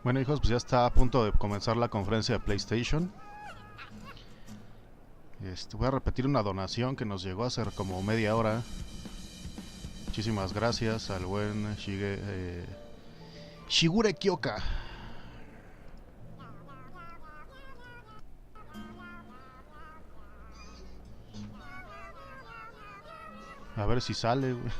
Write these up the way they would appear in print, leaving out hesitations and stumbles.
Bueno, hijos, pues ya está a punto de comenzar la conferencia de PlayStation. Voy a repetir una donación que nos llegó hace como media hora. Muchísimas gracias al buen Shigure Kyoka. A ver si sale, güey.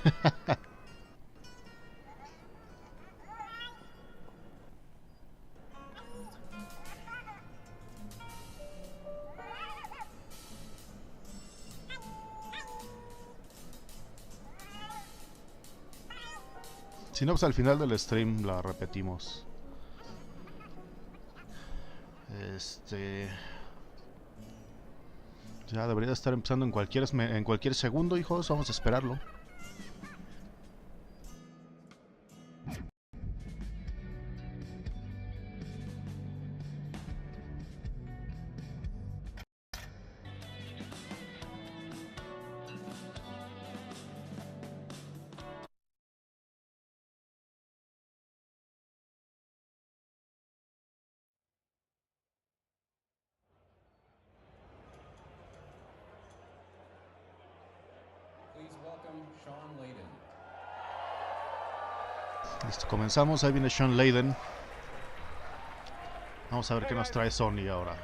Si no, pues al final del stream la repetimos. Ya debería estar empezando en cualquier segundo, hijos. Vamos a esperarlo. Please welcome Sean Layden. Listo, comenzamos. Ahí viene Sean Layden. Vamos a ver qué nos trae Sony ahora.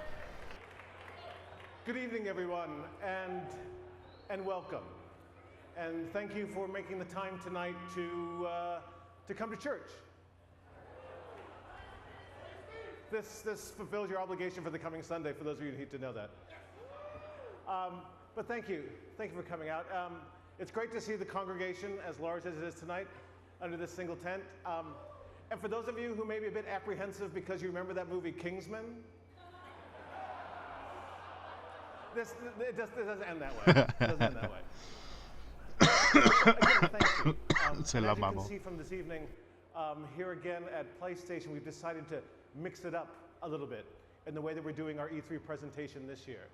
Good evening, everyone, and welcome. And thank you for making the time tonight to come to church. This fulfills your obligation for the coming Sunday, for those of you who need to know that. But thank you for coming out. It's great to see the congregation as large as it is tonight under this single tent. And for those of you who may be a bit apprehensive because you remember that movie Kingsman, this doesn't end that way. It doesn't end that way. Again, thank you. As you can see from this evening, here again at PlayStation, we've decided to mix it up a little bit in the way that we're doing our E3 presentation this year.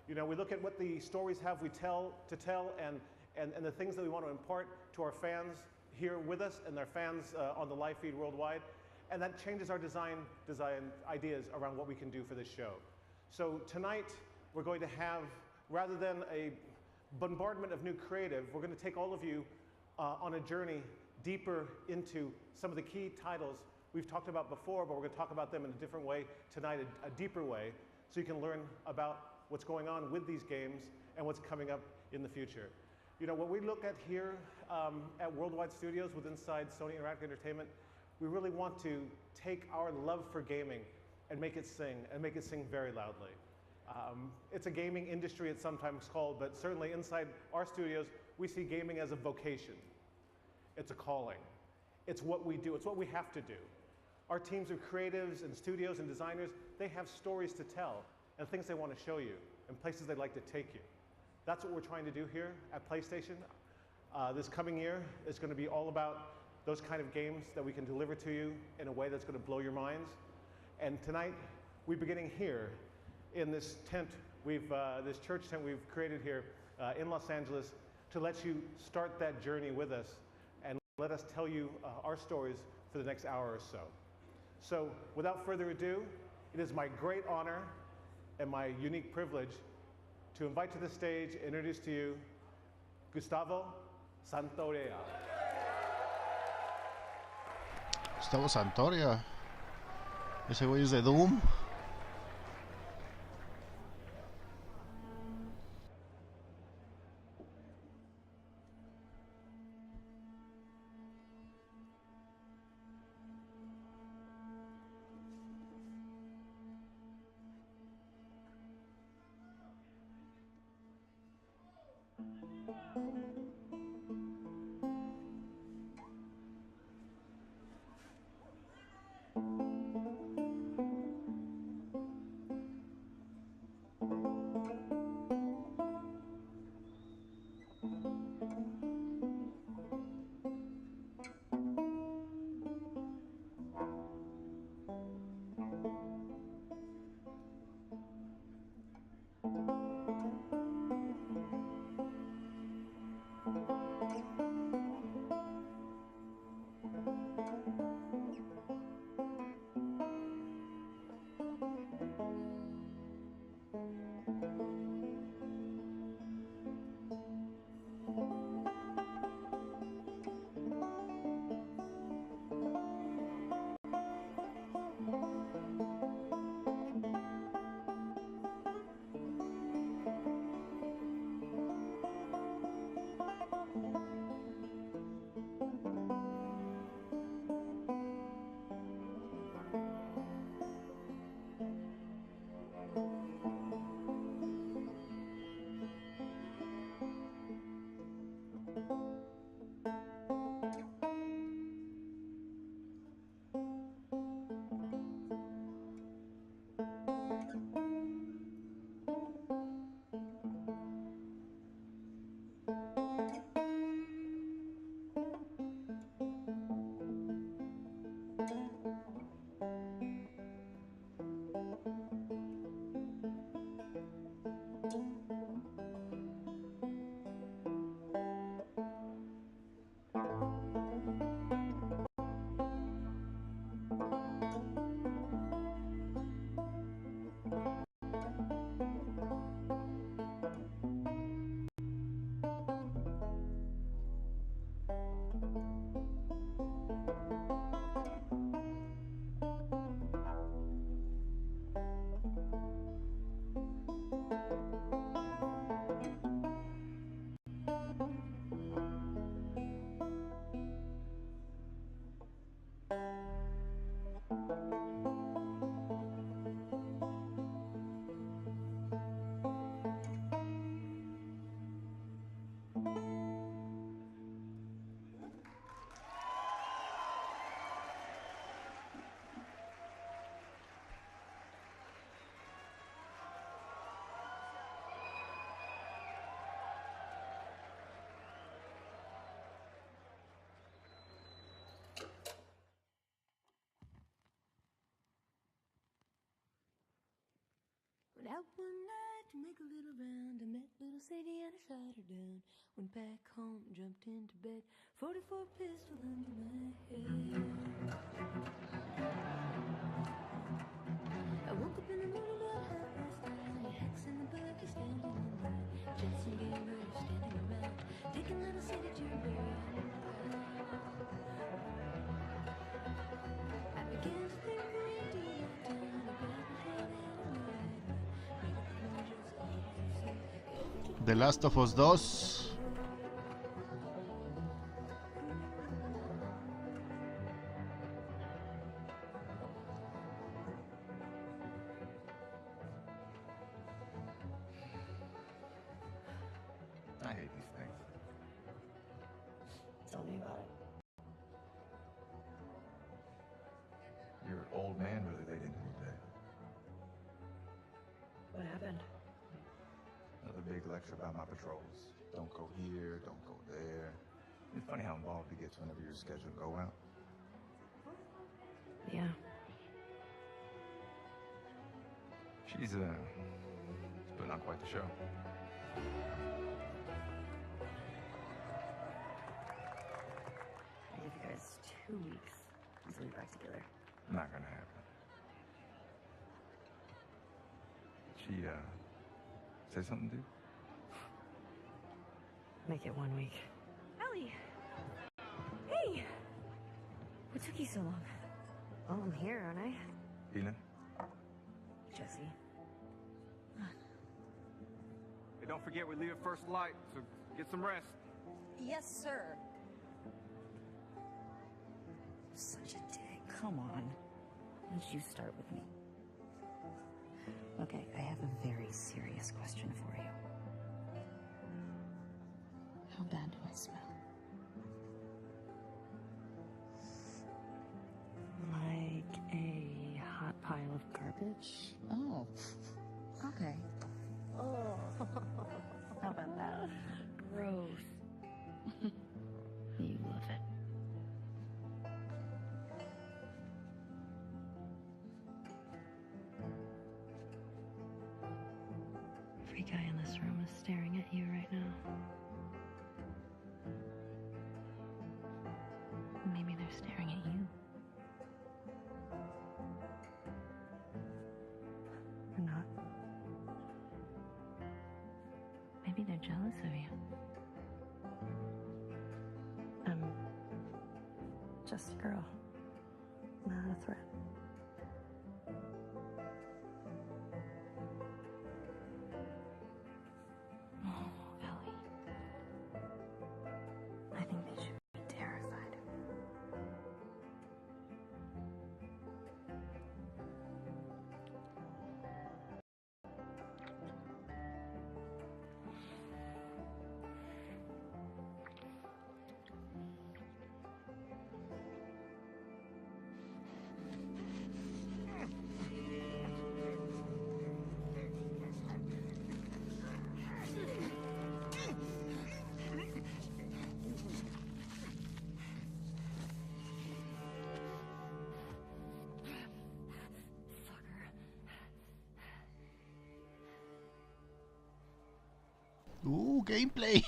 You know, we look at what the stories have we tell and the things that we want to impart to our fans here with us and their fans on the live feed worldwide. And that changes our design ideas around what we can do for this show. So tonight, we're going to have, rather than a bombardment of new creative, we're going to take all of you on a journey deeper into some of the key titles we've talked about before, but we're going to talk about them in a different way tonight, a deeper way, so you can learn about what's going on with these games and what's coming up in the future. You know, what we look at here at Worldwide Studios with inside Sony Interactive Entertainment, we really want to take our love for gaming and make it sing very loudly. It's a gaming industry, it's sometimes called, but certainly inside our studios, we see gaming as a vocation. It's a calling. It's what we do. It's what we have to do. Our teams of creatives and studios and designers, they have stories to tell and things they want to show you and places they'd like to take you. That's what we're trying to do here at PlayStation. This coming year is going to be all about those kind of games that we can deliver to you in a way that's going to blow your minds. And tonight, we're beginning here in this tent, this church tent we've created here in Los Angeles to let you start that journey with us and let us tell you our stories for the next hour or so. So without further ado, it is my great honor and my unique privilege to invite to the stage, introduce to you, Gustavo Santaolalla. Gustavo Santaolalla. Ese güey es de Doom. out one night to make a little round. I met little Sadie and I shot her down. Went back home, jumped into bed, 44 pistol under my head. I woke up in the morning about 9:30. Hacks in the bucket standing on the jets and gamers standing around, taking little Sadie to bed. I began to think we do that time. I grabbed my head and I made up the The Last of Us 2. I hate these things. Tell me about it. Your old man really laid into me today. What happened? Another big lecture about my patrols. Don't go here, don't go there. It's funny how involved he gets whenever you're scheduled to go out. Yeah. She's putting on quite the show. I gave you guys 2 weeks until you're back together. Not gonna happen. She, say something, dude? Make it 1 week. Ellie! Hey! What took you so long? Oh, I'm here, aren't I? Tina? Jesse. Hey, don't forget we leave at first light, so get some rest. Yes, sir. Such a dick. Come on. Why don't you start with me? Okay, I have a very serious question for you. How bad do I smell? Like a hot pile of garbage? Oh, okay. Oh, how about that? Gross. You love it. Every guy in this room is staring at you right now. Maybe they're staring at you. Or not. Maybe they're jealous of you. I'm just a girl, not a threat. Oh, Ellie. I think they should be terrified. Gameplay.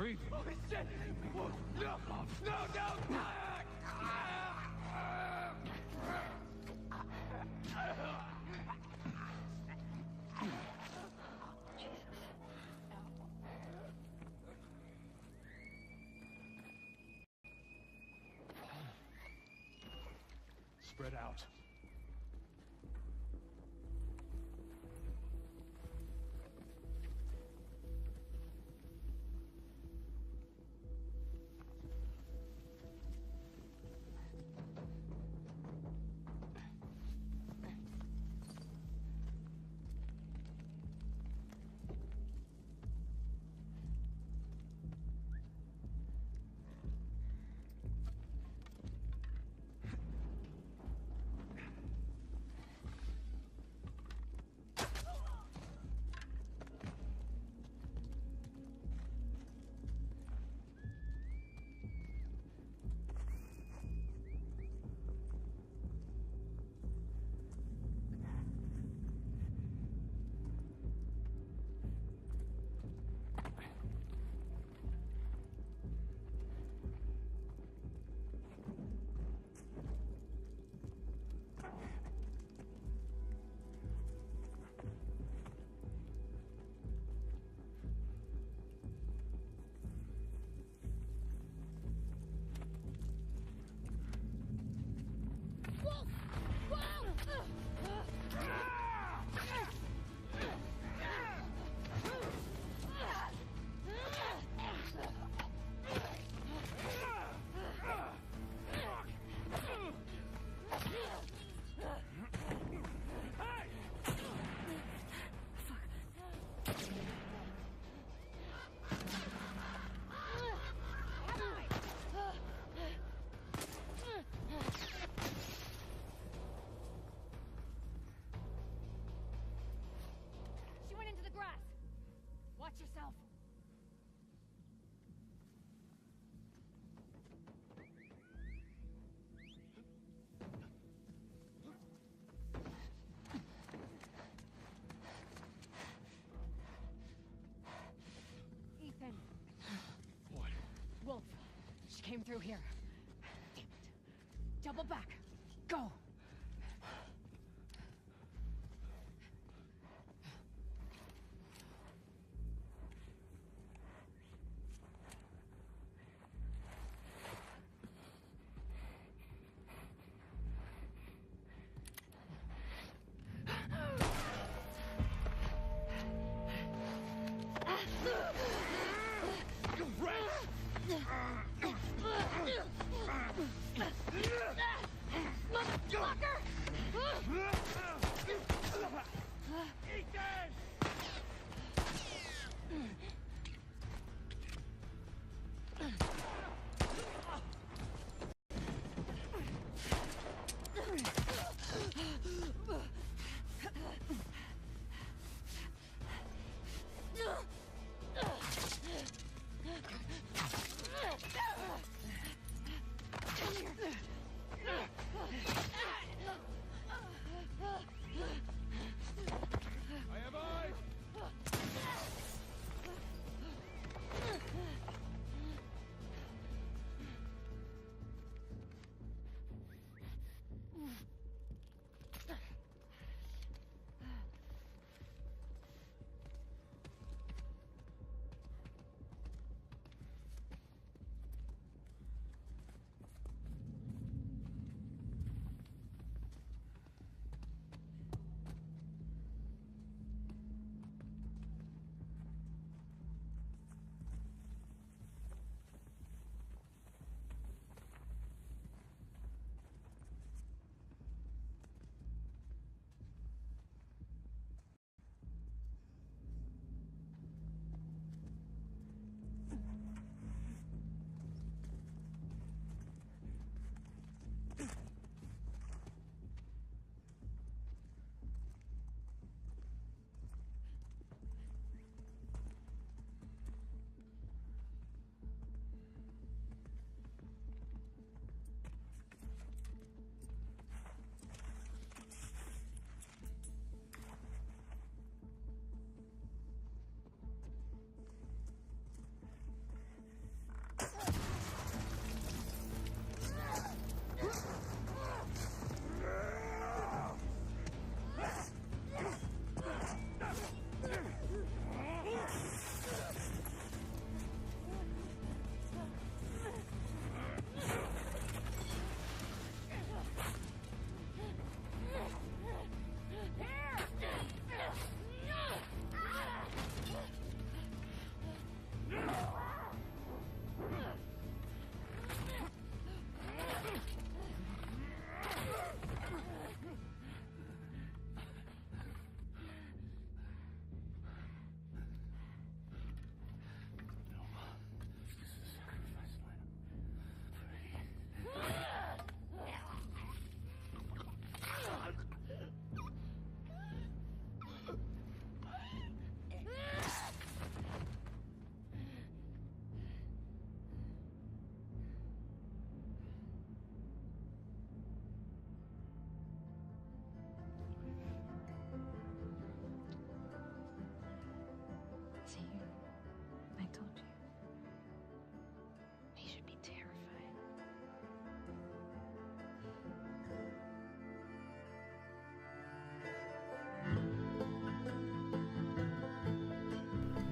breathing. Holy shit! Whoa, no! No, no! Spread out. Watch yourself. Ethan. What? Wolf. She came through here. Damn it. Double back. Go. Go!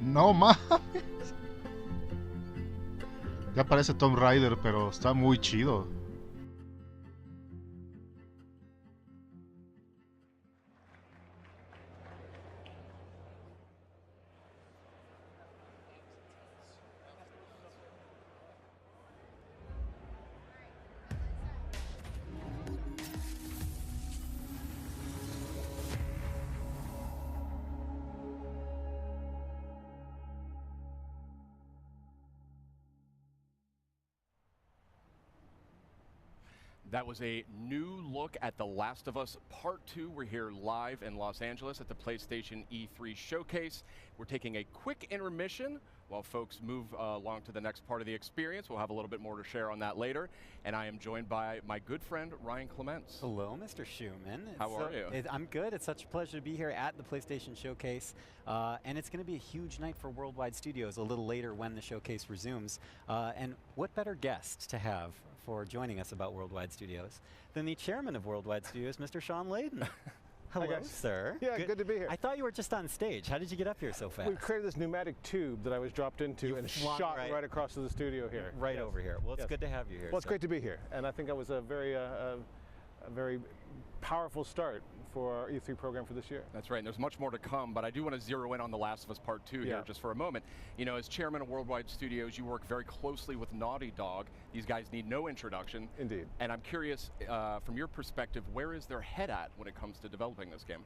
No mames. Ya parece Tomb Raider, pero está muy chido. That was a new look at The Last of Us Part 2. We're here live in Los Angeles at the PlayStation E3 Showcase. We're taking a quick intermission while folks move along to the next part of the experience. We'll have a little bit more to share on that later. And I am joined by my good friend, Ryan Clements. Hello, Mr. Schumann. How are you? I'm good. It's such a pleasure to be here at the PlayStation Showcase. And it's going to be a huge night for Worldwide Studios a little later when the showcase resumes. And what better guest to have for joining us about Worldwide Studios than the chairman of Worldwide Studios, Mr. Sean Layden. Hello, sir. Yeah, good to be here. I thought you were just on stage. How did you get up here so fast? We created this pneumatic tube that I was dropped into and shot right across to the studio here. Right over here. Well, it's good to have you here. Well, it's great to be here. And I think that was a very powerful start for our E3 program for this year. That's right, and there's much more to come, but I do want to zero in on The Last of Us Part 2 here just for a moment. You know, as chairman of Worldwide Studios, you work very closely with Naughty Dog. These guys need no introduction. Indeed. And I'm curious, from your perspective, where is their head at when it comes to developing this game?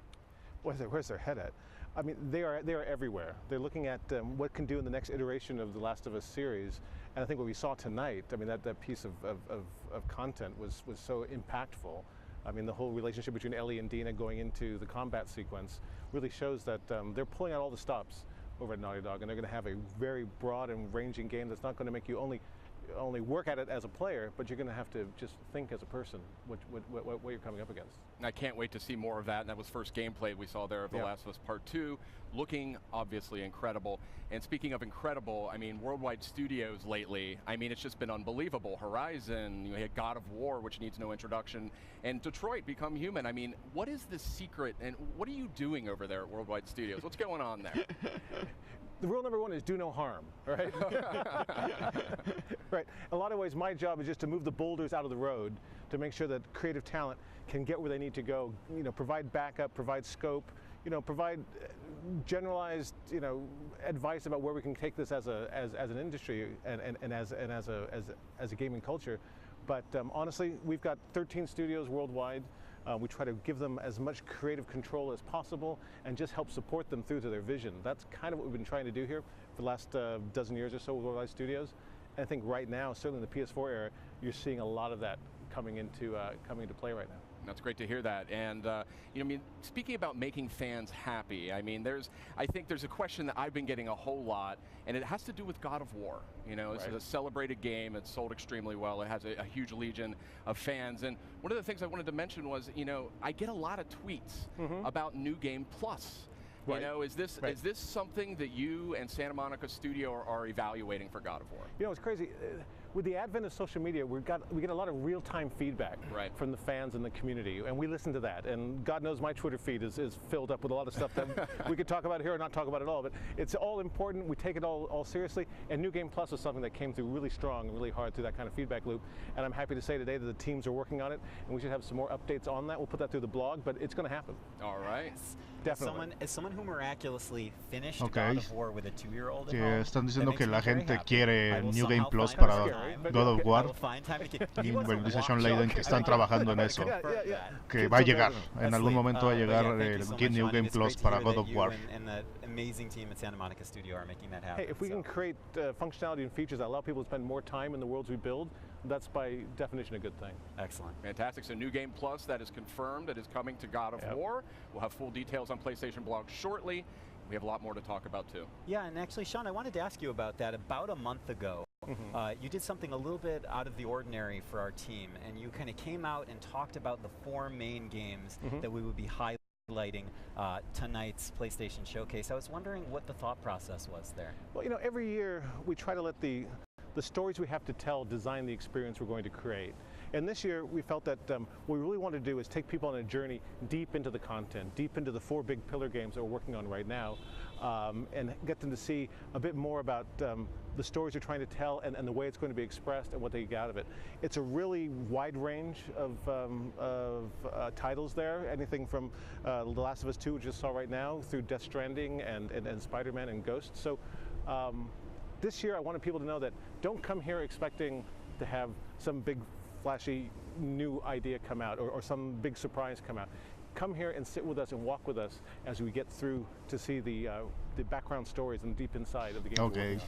Where's their head at? I mean, they are everywhere. They're looking at what can do in the next iteration of the Last of Us series. And I think what we saw tonight, I mean, that piece of content was so impactful. I mean, the whole relationship between Ellie and Dina going into the combat sequence really shows that they're pulling out all the stops over at Naughty Dog, and they're going to have a very broad and ranging game that's not going to make you only work at it as a player, but you're going to have to just think as a person what you're coming up against. I can't wait to see more of that, and that was first gameplay we saw there of The Last of Us Part 2, looking obviously incredible. And speaking of incredible, I mean, Worldwide Studios lately, I mean, it's just been unbelievable. Horizon, you had God of War, which needs no introduction, and Detroit Become Human. I mean, what is the secret, and what are you doing over there at Worldwide Studios? What's going on there? The rule number one is do no harm, right? Right. In a lot of ways, my job is just to move the boulders out of the road to make sure that creative talent can get where they need to go. You know, provide backup, provide scope, you know, provide generalized, you know, advice about where we can take this as an industry and as a gaming culture. But honestly, we've got 13 studios worldwide. We try to give them as much creative control as possible and just help support them through to their vision. That's kind of what we've been trying to do here for the last dozen years or so with Worldwide Studios. And I think right now, certainly in the PS4 era, you're seeing a lot of that coming into play right now. That's great to hear that. And, you know, I mean, speaking about making fans happy, I mean, I think there's a question that I've been getting a whole lot, and it has to do with God of War. You know, it's a celebrated game. It's sold extremely well. It has a huge legion of fans. And one of the things I wanted to mention was, you know, I get a lot of tweets about New Game Plus. You know, is this something that you and Santa Monica Studio are evaluating for God of War? You know, it's crazy. With the advent of social media, we get a lot of real-time feedback from the fans and the community, and we listen to that. And God knows my Twitter feed is filled up with a lot of stuff that we could talk about here or not talk about at all. But it's all important. We take it all seriously. And New Game Plus is something that came through really strong and really hard through that kind of feedback loop. And I'm happy to say today that the teams are working on it, and we should have some more updates on that. We'll put that through the blog, but it's going to happen. All right. Definitely. As someone who miraculously finished God of War with a 2-year-old at Que home, están diciendo que la gente happy. quiere New Game Plus para God of War. Y bueno, dice Sean Layden que están trabajando en eso. Que va a llegar, en algún momento va a llegar el New Game Plus para God of War. And the amazing team at Santa Monica Studio are making that happen. Hey, if we can create functionality and features that allow people to spend more time in the worlds we build, that's by definition a good thing. Excellent. Fantastic. So New Game Plus, that is confirmed. It is coming to God of War. We'll have full details on PlayStation Blog shortly. We have a lot more to talk about too. Yeah, and actually, Sean, I wanted to ask you about that. About a month ago, you did something a little bit out of the ordinary for our team, and you kind of came out and talked about the 4 main games that we would be highlighting tonight's PlayStation Showcase. I was wondering what the thought process was there. Well, you know, every year we try to let the stories we have to tell design the experience we're going to create. And this year we felt that what we really want to do is take people on a journey deep into the content, deep into the 4 big pillar games that we're working on right now. and get them to see a bit more about the stories you're trying to tell and the way it's going to be expressed and what they get out of it. It's a really wide range of titles there, anything from The Last of Us 2, which you just saw right now, through Death Stranding and Spider-Man and Ghost. So this year I wanted people to know that don't come here expecting to have some big flashy new idea come out or some big surprise come out. Come here and sit with us and walk with us as we get through to see the background stories and deep inside of the game. Okay.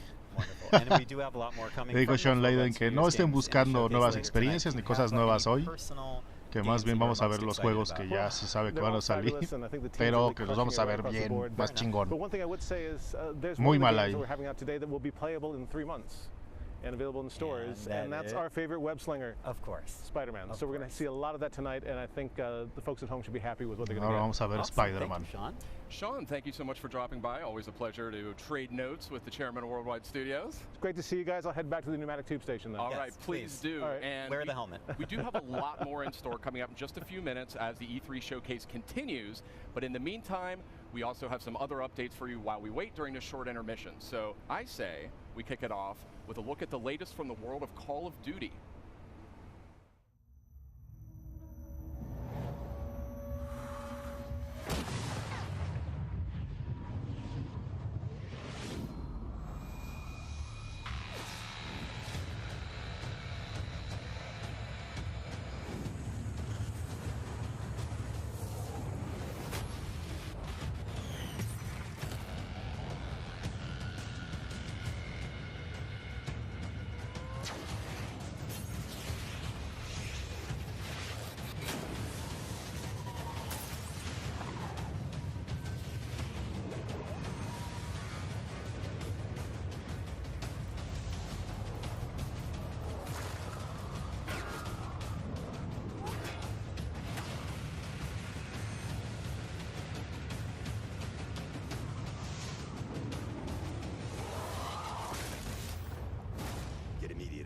And we do have a lot more coming. Dijo Sean Layden que no estén buscando nuevas experiencias ni cosas nuevas hoy, que más bien vamos a ver los juegos que ya se sabe que van a salir, pero que los vamos a ver bien, más chingón. Muy mal ahí. And available in stores, and that's our favorite web slinger, of course, Spider-Man. So we're going to see a lot of that tonight, and I think the folks at home should be happy with what they're going to get. Ahora vamos a ver Spider-Man. Sean, thank you so much for dropping by. Always a pleasure to trade notes with the chairman of Worldwide Studios. It's great to see you guys. I'll head back to the pneumatic tube station then. All right, please do. All right. And wear the helmet. We do have a lot more in store coming up in just a few minutes as the E3 showcase continues. But in the meantime, we also have some other updates for you while we wait during this short intermission. So I say we kick it off with a look at the latest from the world of Call of Duty.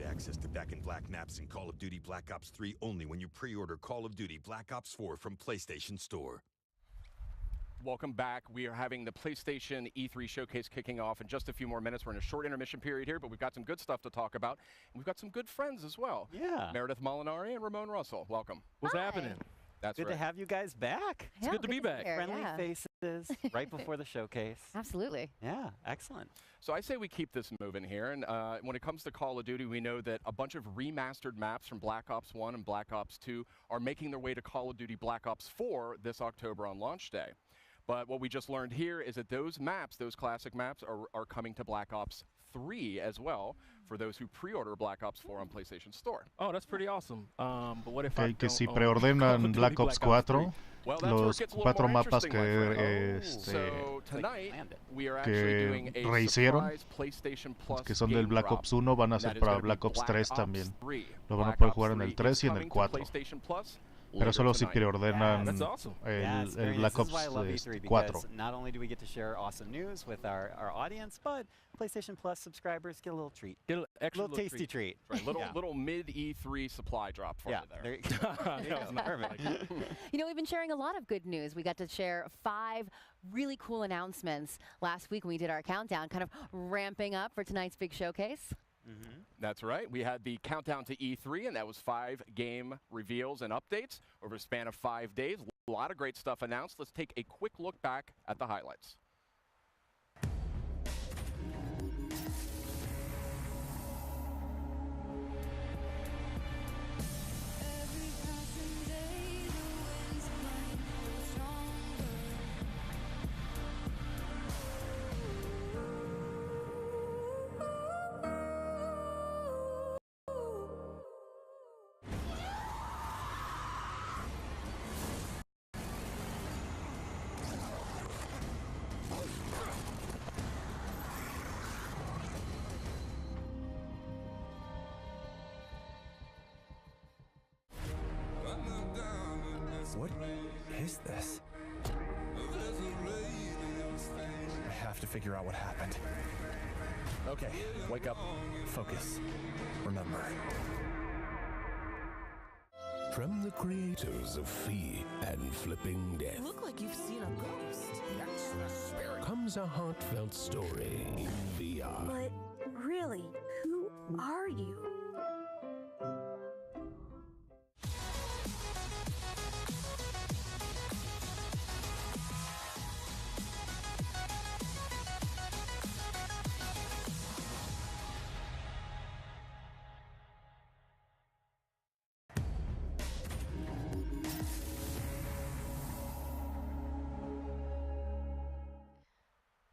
Access to Back in Black maps in Call of Duty Black Ops 3 only when you pre-order Call of Duty Black Ops 4 from PlayStation Store. Welcome back. We are having the PlayStation E3 showcase kicking off in just a few more minutes. We're in a short intermission period here, but we've got some good stuff to talk about. And we've got some good friends as well. Yeah. Meredith Molinari and Ramon Russell. Welcome. What's happening? That's good right. to have you guys back. It's good to be back. Friendly faces right before the showcase. Absolutely. Yeah, excellent. So I say we keep this moving here. And when it comes to Call of Duty, we know that a bunch of remastered maps from Black Ops 1 and Black Ops 2 are making their way to Call of Duty Black Ops 4 this October on launch day. But what we just learned here is that those maps, those classic maps, are coming to Black Ops 3 as well for those who pre-order Black Ops 4 on PlayStation Store. Oh, that's pretty awesome. But what if que si preordenan Black Ops 4, los 4 mapas que rehicieron, que son del Black Ops 1, van a ser para Black Ops 3 también. Lo van a poder jugar en el 3 y en el 4. Pero solo si preordenan el Black Ops 4. Not only do we get to share awesome news with our audience, but PlayStation Plus subscribers get a little treat. Get a little tasty treat. Right, little mid E3 supply drop for you there. Perfect. You know, we've been sharing a lot of good news. We got to share 5 really cool announcements last week when we did our countdown, kind of ramping up for tonight's big showcase. That's right. We had the countdown to E3, and that was 5 game reveals and updates over a span of 5 days. A lot of great stuff announced. Let's take a quick look back at the highlights. What is this? I have to figure out what happened. Okay, wake up, focus, remember. From the creators of Fee and Flipping Death. Look like you've seen a ghost. That's the spirit. Comes a heartfelt story in VR. But really, who are you?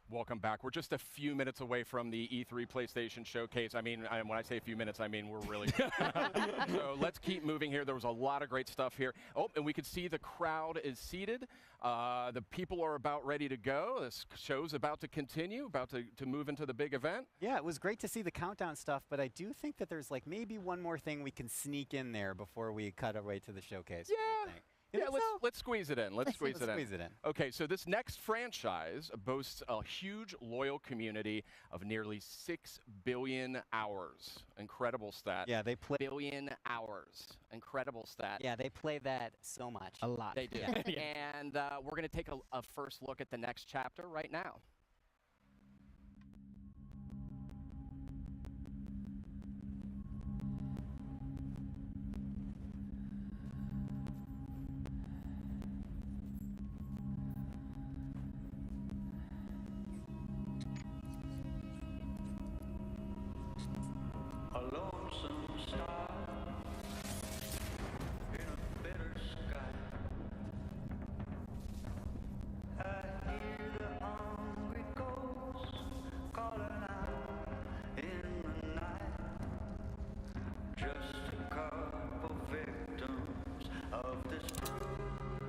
Welcome back. We're just a few minutes away from the E3 PlayStation Showcase. I mean, when I say a few minutes, I mean we're really... So let's keep moving here. There was a lot of great stuff here. Oh, and we could see the crowd is seated. The people are about ready to go. This show's about to continue, about to move into the big event. Yeah, it was great to see the countdown stuff, but I do think that there's like maybe one more thing we can sneak in there before we cut away to the showcase. Yeah. Yeah, let's squeeze it in. Let's squeeze it in. Okay, so this next franchise boasts a huge loyal community of nearly 6 billion hours. Incredible stat. Yeah, they play billion hours. Incredible stat. Yeah, they play that so much. A lot. They do. Yeah. And we're going to take a first look at the next chapter right now. A lonesome star in a bitter sky. I hear the hungry ghosts calling out in the night. Just a couple victims of this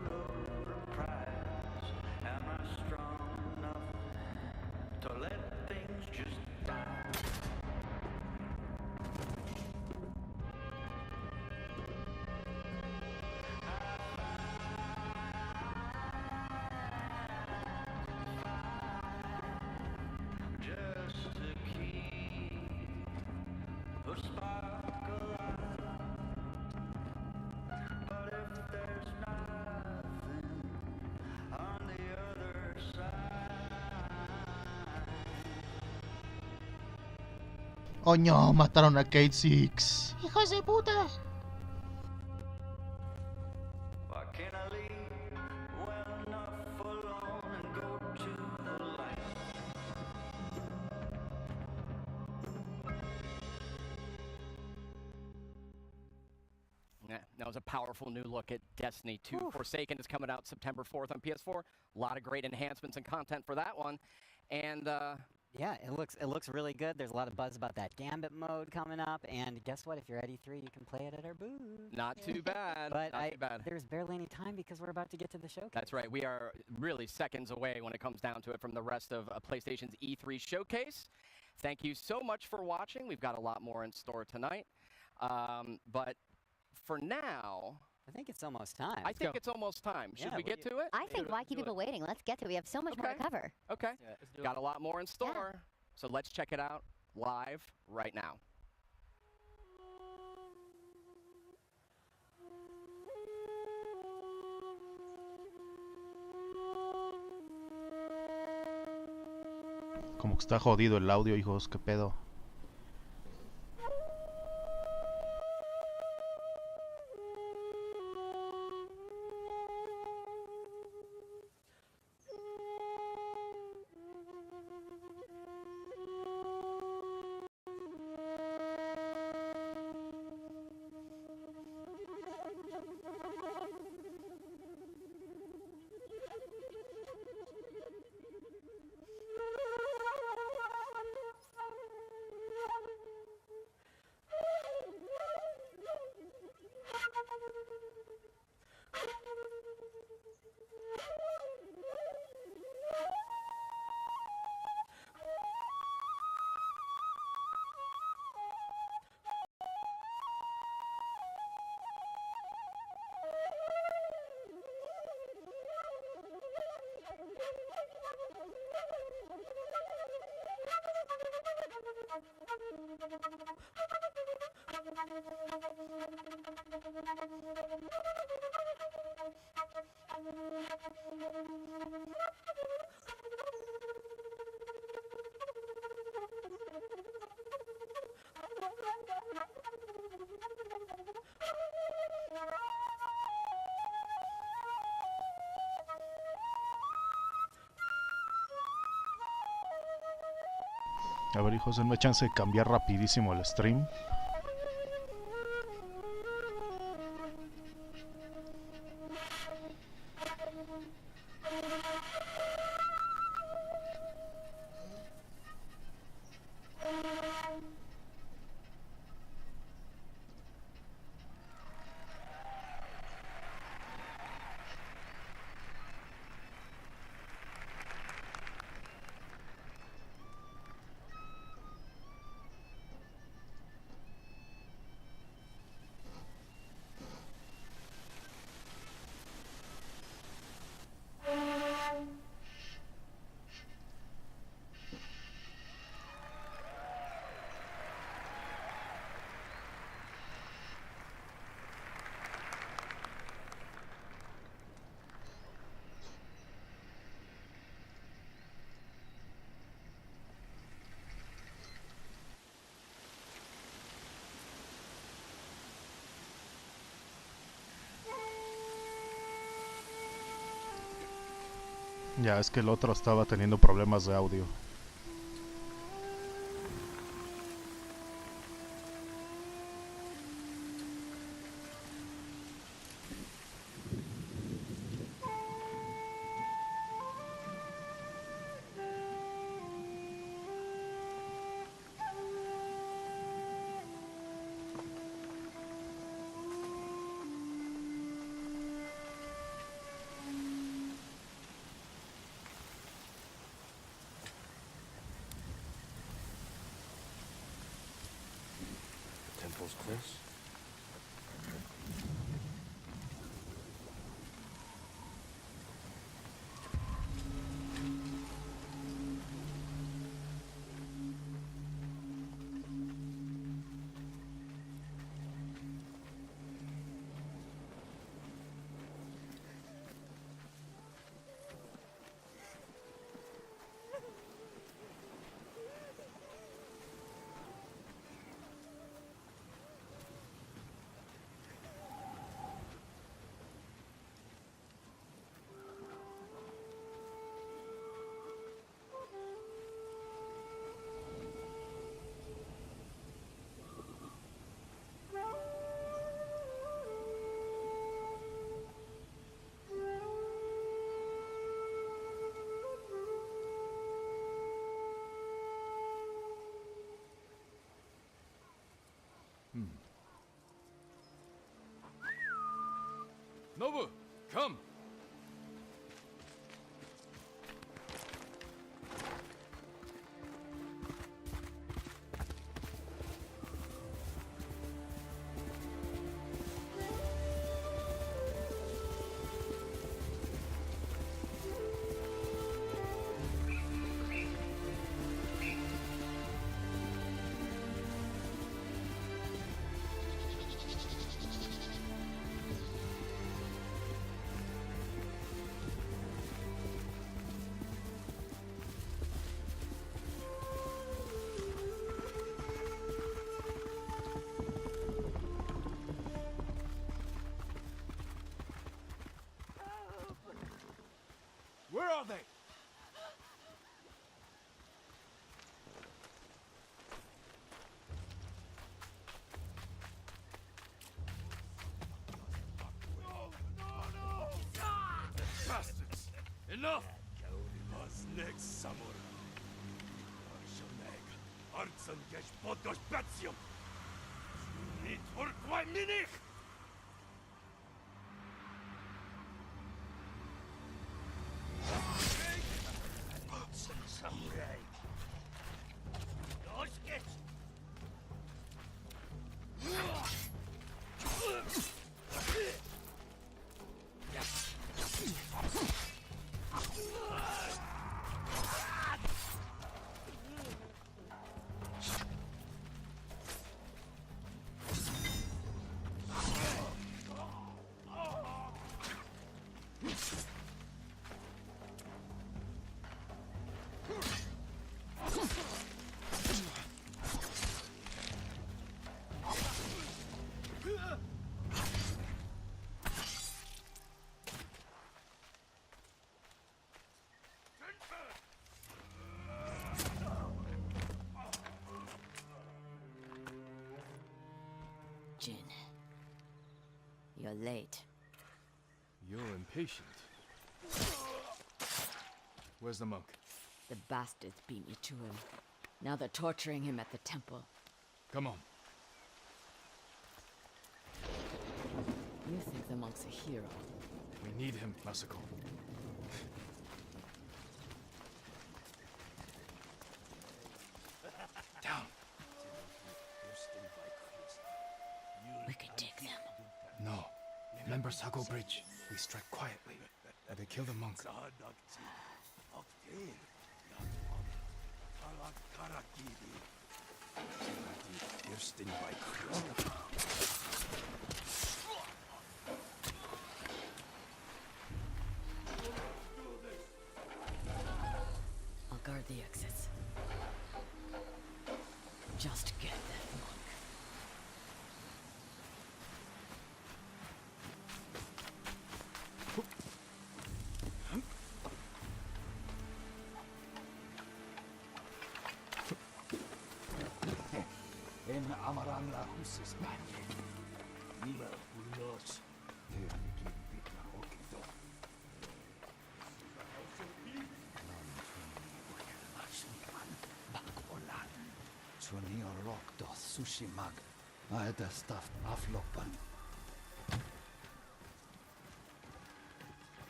brutal prize. Am I strong enough to let things just die? Just to keep the spark alive. But if there's nothing on the other side. Oh no, mataron a Kate Six. Hijos de puta. Why can't I leave well enough alone and go to the light? Yeah, that was a powerful new look at Destiny 2. Forsaken is coming out September 4th on PS4. A lot of great enhancements and content for that one. And yeah, it looks really good. There's a lot of buzz about that Gambit mode coming up. And guess what? If you're at E3, you can play it at our booth. Not too bad. But Not too bad. There's barely any time because we're about to get to the showcase. That's right. We are really seconds away when it comes down to it from the rest of PlayStation's E3 showcase. Thank you so much for watching. We've got a lot more in store tonight. But for now, I think it's almost time. I think it's almost time. Should we get to it? I think why keep people waiting? Let's get to it. We have so much more to cover. Okay. Got a lot more in store. So let's check it out live right now. Como que está jodido el audio, hijos, qué pedo. A ver, hijos, denme chance de cambiar rapidísimo el stream. Ya, es que el otro estaba teniendo problemas de audio. Temple's close. Nobu, come! Where are they? Bastards! Enough! Was next samurai? Arshoneg, Artsan Gesh Podosh Batsium! Nit Urquai Minich! Samurai! Dosh get! You're late. You're impatient. Where's the monk? The bastards beat me to him. Now they're torturing him at the temple. Come on. You think the monk's a hero? We need him, Masako. Down. We could take them. No. Remember Sago Bridge? We strike quietly. They kill the monk. I'll guard the exits. Just get that monk. En amaran la husis manje. Nila ulos. Tean kipit na okito. Bakolan. Chuni orok doth sushi mag. Aeda stuffed aflopan.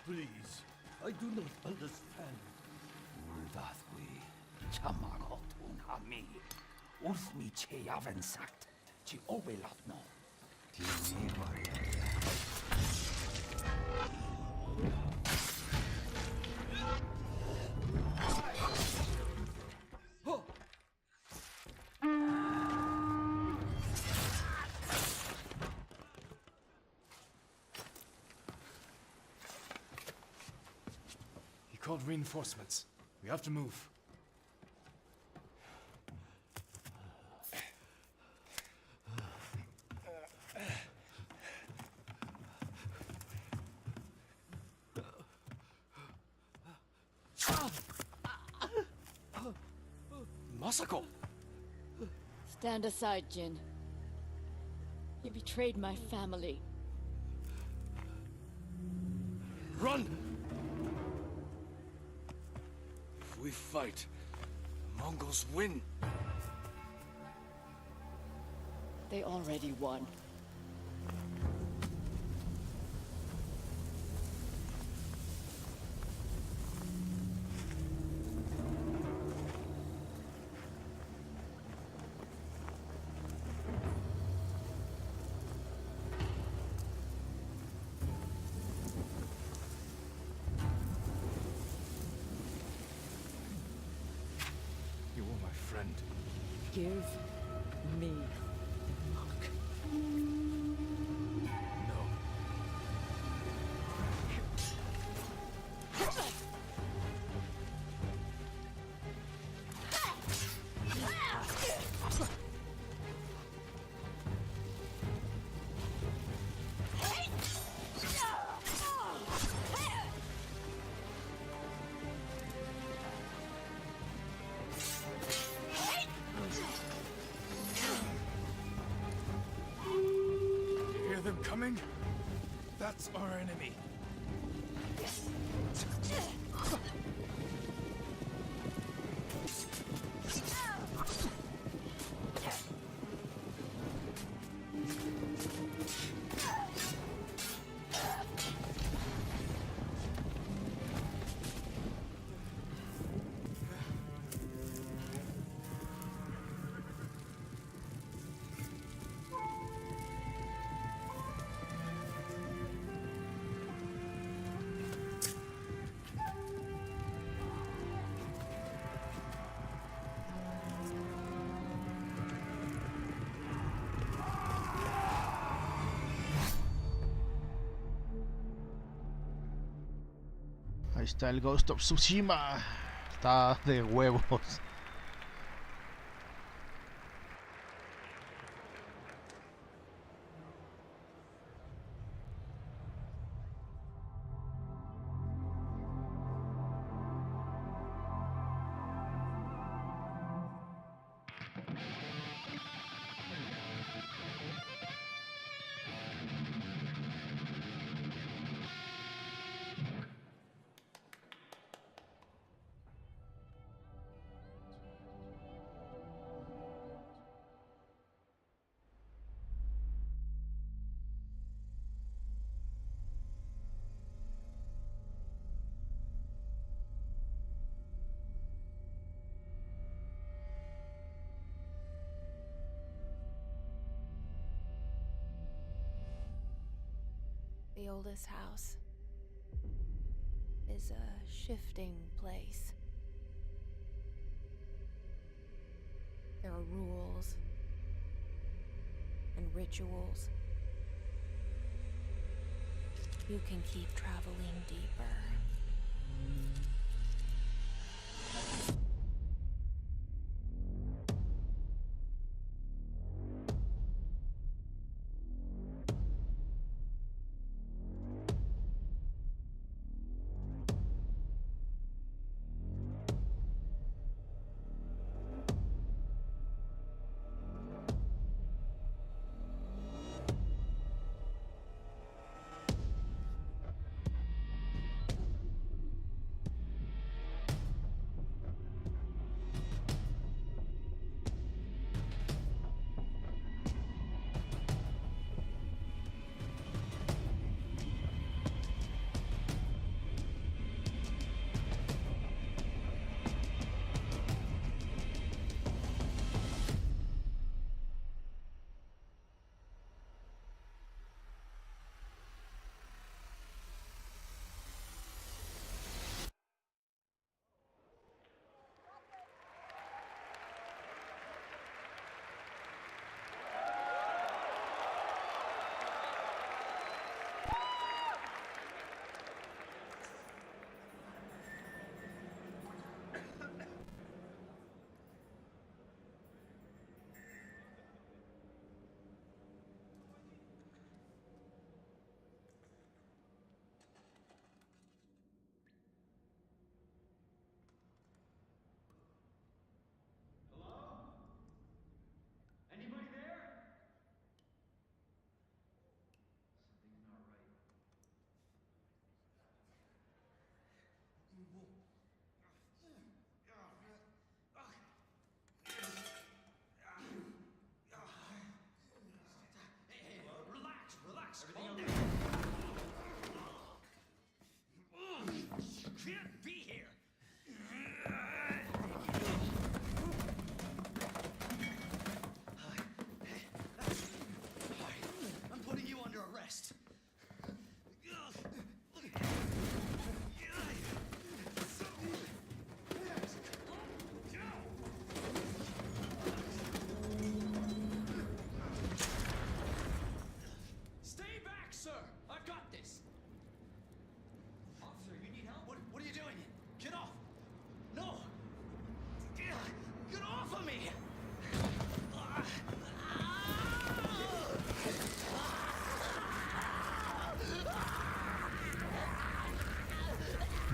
Please, I do not understand. Uldath we. Chamagot unhami. Ulfmi che yaven sagt. Chi obelat no. Tini He called reinforcements. We have to move. Masako! Stand aside, Jin. You betrayed my family. Run! If we fight, the Mongols win. They already won. You were my friend. Give me the monk. You hear them coming? That's our enemy. Ahí está el Ghost of Tsushima. Está de huevos. The oldest house is a shifting place. There are rules and rituals. You can keep traveling deeper.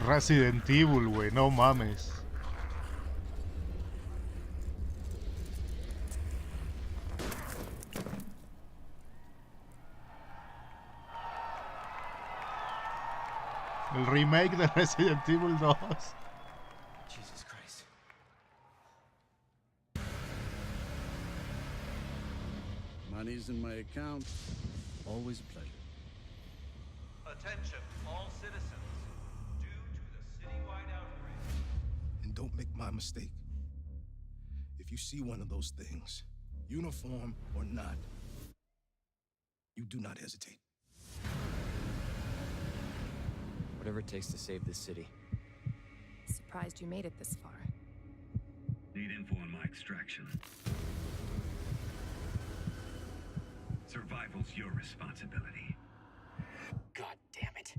Resident Evil, güey, no mames. El remake de Resident Evil 2. Jesus Christ. Money's in my account. Always a pleasure. Attention, all citizens. Due to the citywide outbreak. And don't make my mistake. If you see one of those things, uniform or not, you do not hesitate. Whatever it takes to save this city. Surprised you made it this far. Need info on my extraction. Survival's your responsibility. God damn it.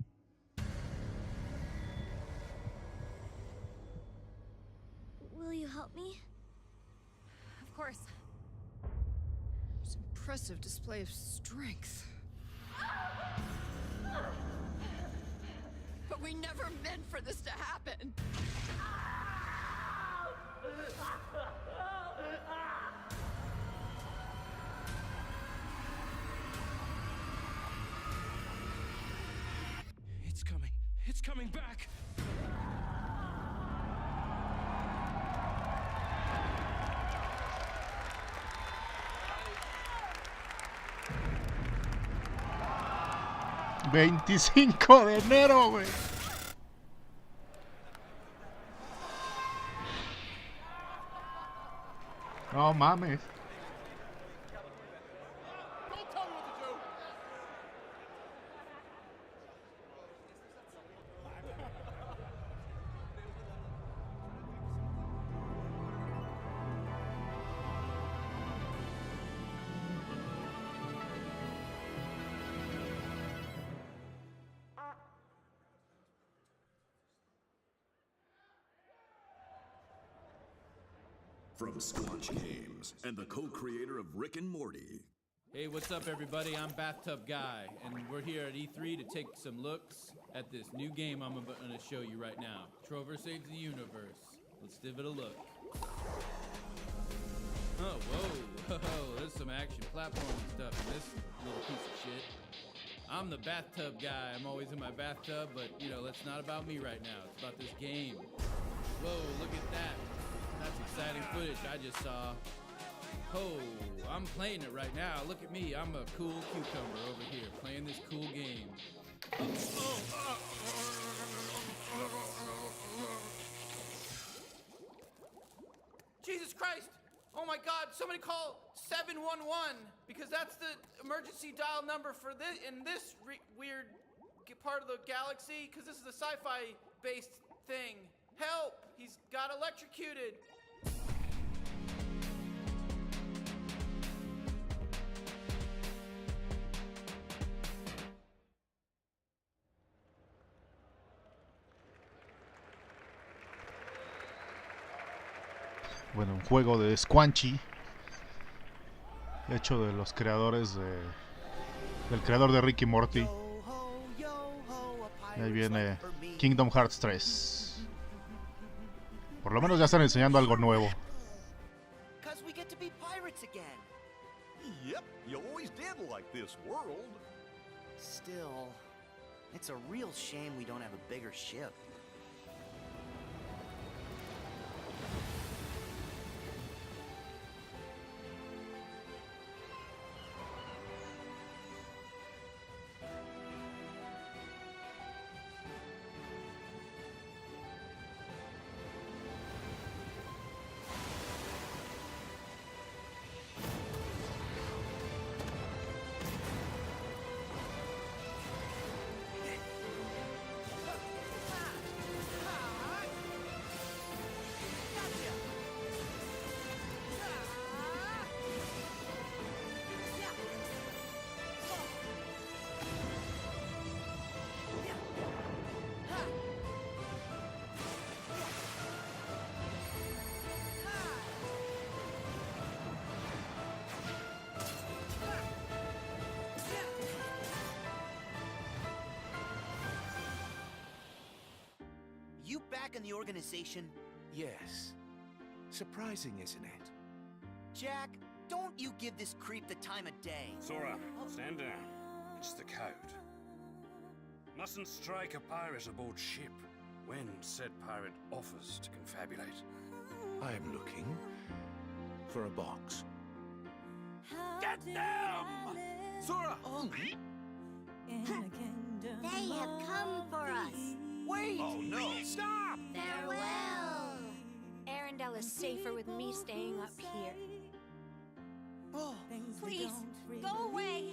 Will you help me? Of course. It's an impressive display of strength. But we never meant for this to happen. It's coming. It's coming back. ¡25 de enero, güey! No mames. From Squanch Games and the co-creator of Rick and Morty. Hey, what's up, everybody? I'm Bathtub Guy, and we're here at E3 to take some looks at this new game I'm going to show you right now. Trover Saves the Universe. Let's give it a look. Oh, whoa, there's some action platform stuff in this little piece of shit. I'm the bathtub guy. I'm always in my bathtub, but, you know, that's not about me right now. It's about this game. Whoa, look at that. That's exciting footage I just saw. Oh, I'm playing it right now. Look at me. I'm a cool cucumber over here playing this cool game. Jesus Christ! Oh my God, somebody call 711 because that's the emergency dial number for this in this weird part of the galaxy because this is a sci-fi based thing. Help! He's got electrocuted. Bueno, un juego de Squanchy, hecho de los creadores del creador de Rick y Morty. Ahí viene Kingdom Hearts 3. Por lo menos ya están enseñando algo nuevo. Yep, you always did like this world. Still, it's a real shame we don't have a bigger ship. You back in the organization? Yes. Surprising, isn't it? Jack, don't you give this creep the time of day. Sora, stand down. It's the code. Mustn't strike a pirate aboard ship when said pirate offers to confabulate. I am looking for a box. Get them! Sora! They have come for us. Wait! Oh no! Stop! Farewell. Arendelle is safer with me staying up here. Oh, Please, go away.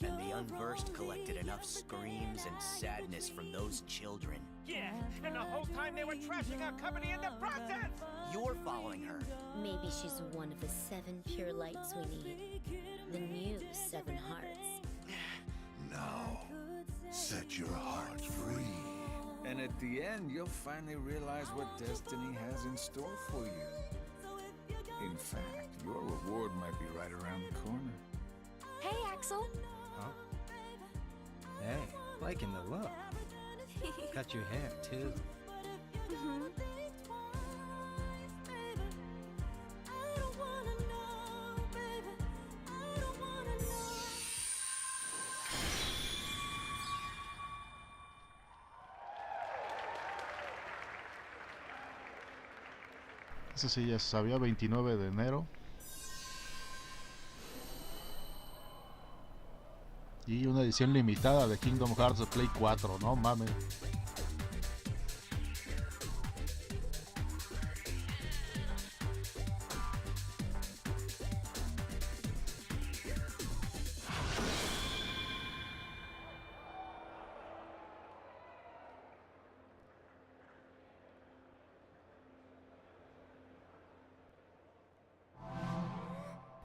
And the unversed collected enough screams and sadness from those children. Yeah, and the whole time they were trashing our company in the process! You're following her. Maybe she's one of the 7 pure lights we need. The new 7 hearts. Now, set your heart free. And at the end, you'll finally realize what destiny has in store for you. In fact, your reward might be right around the corner. Hey, Axel. Huh? Hey, liking the look. Cut your hair, too. Ese sí ya sabía, 29 de enero. Y una edición limitada de Kingdom Hearts de Play 4, no mames.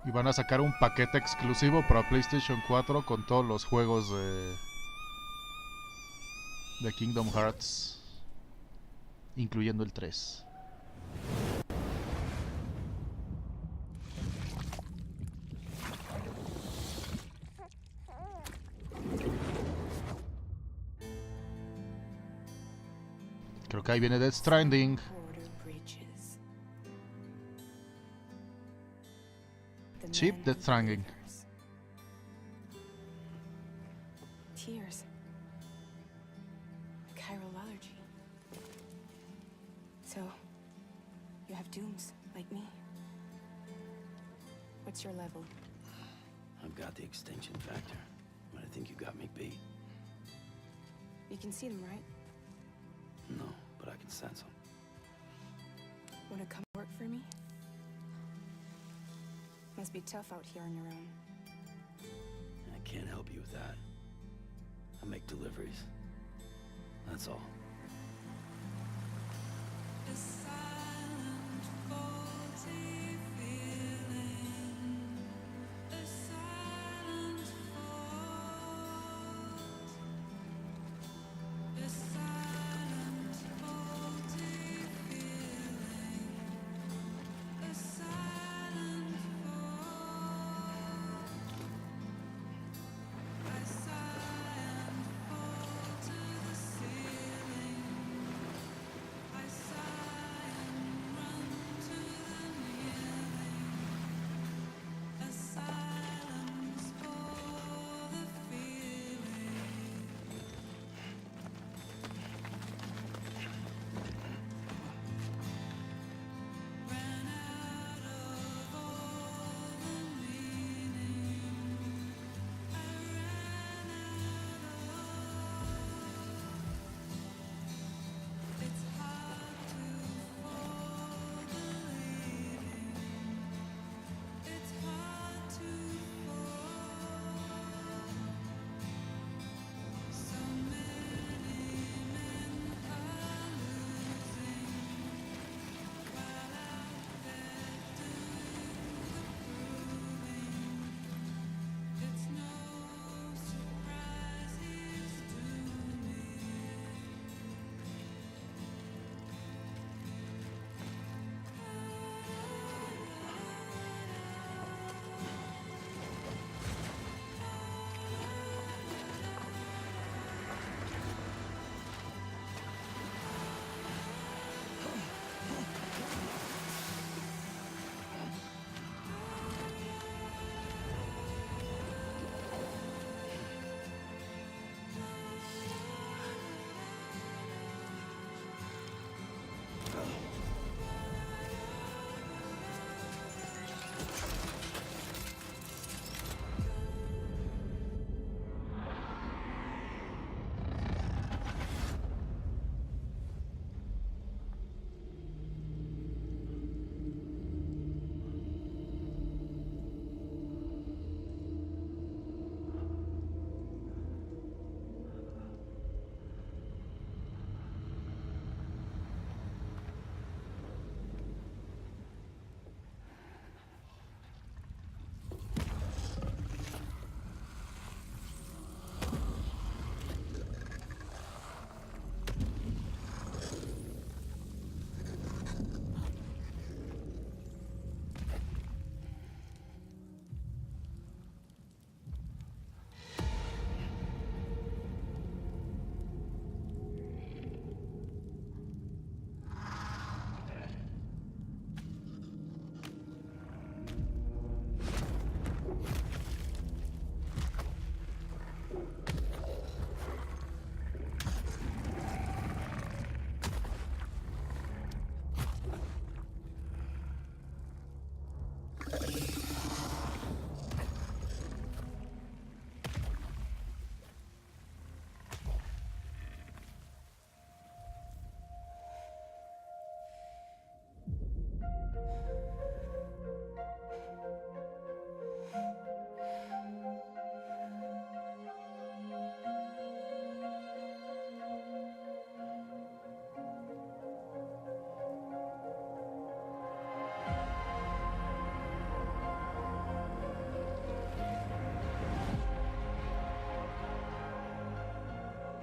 Y van a sacar un paquete exclusivo para PlayStation 4 con todos los juegos de Kingdom Hearts. incluyendo el 3. Creo que ahí viene Death Stranding. Sí, Death Stranding. Tears. Chiral allergy. So, you have dooms, like me. What's your level? I've got the extinction factor, but I think you got me beat. You can see them, right? No, but I can sense them. Wanna come work for me? Must be tough out here on your own. I can't help you with that. I make deliveries. That's all.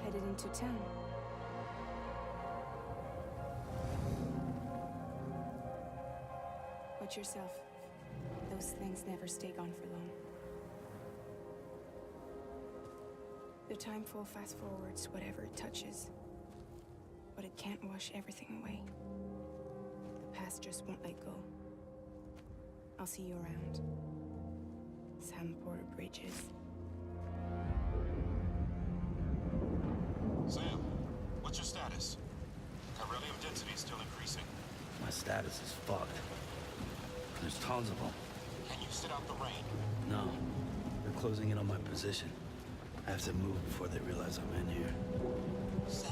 Headed into town. Watch yourself. Those things never stay gone for long. The timefall fast forwards whatever it touches, but it can't wash everything away. The past just won't let go. I'll see you around. Sam Porter Bridges. Sam, what's your status? Chiralium density is still increasing. My status is fucked. There's tons of them. Can you sit out the rain? No. They're closing in on my position. I have to move before they realize I'm in here. Sam,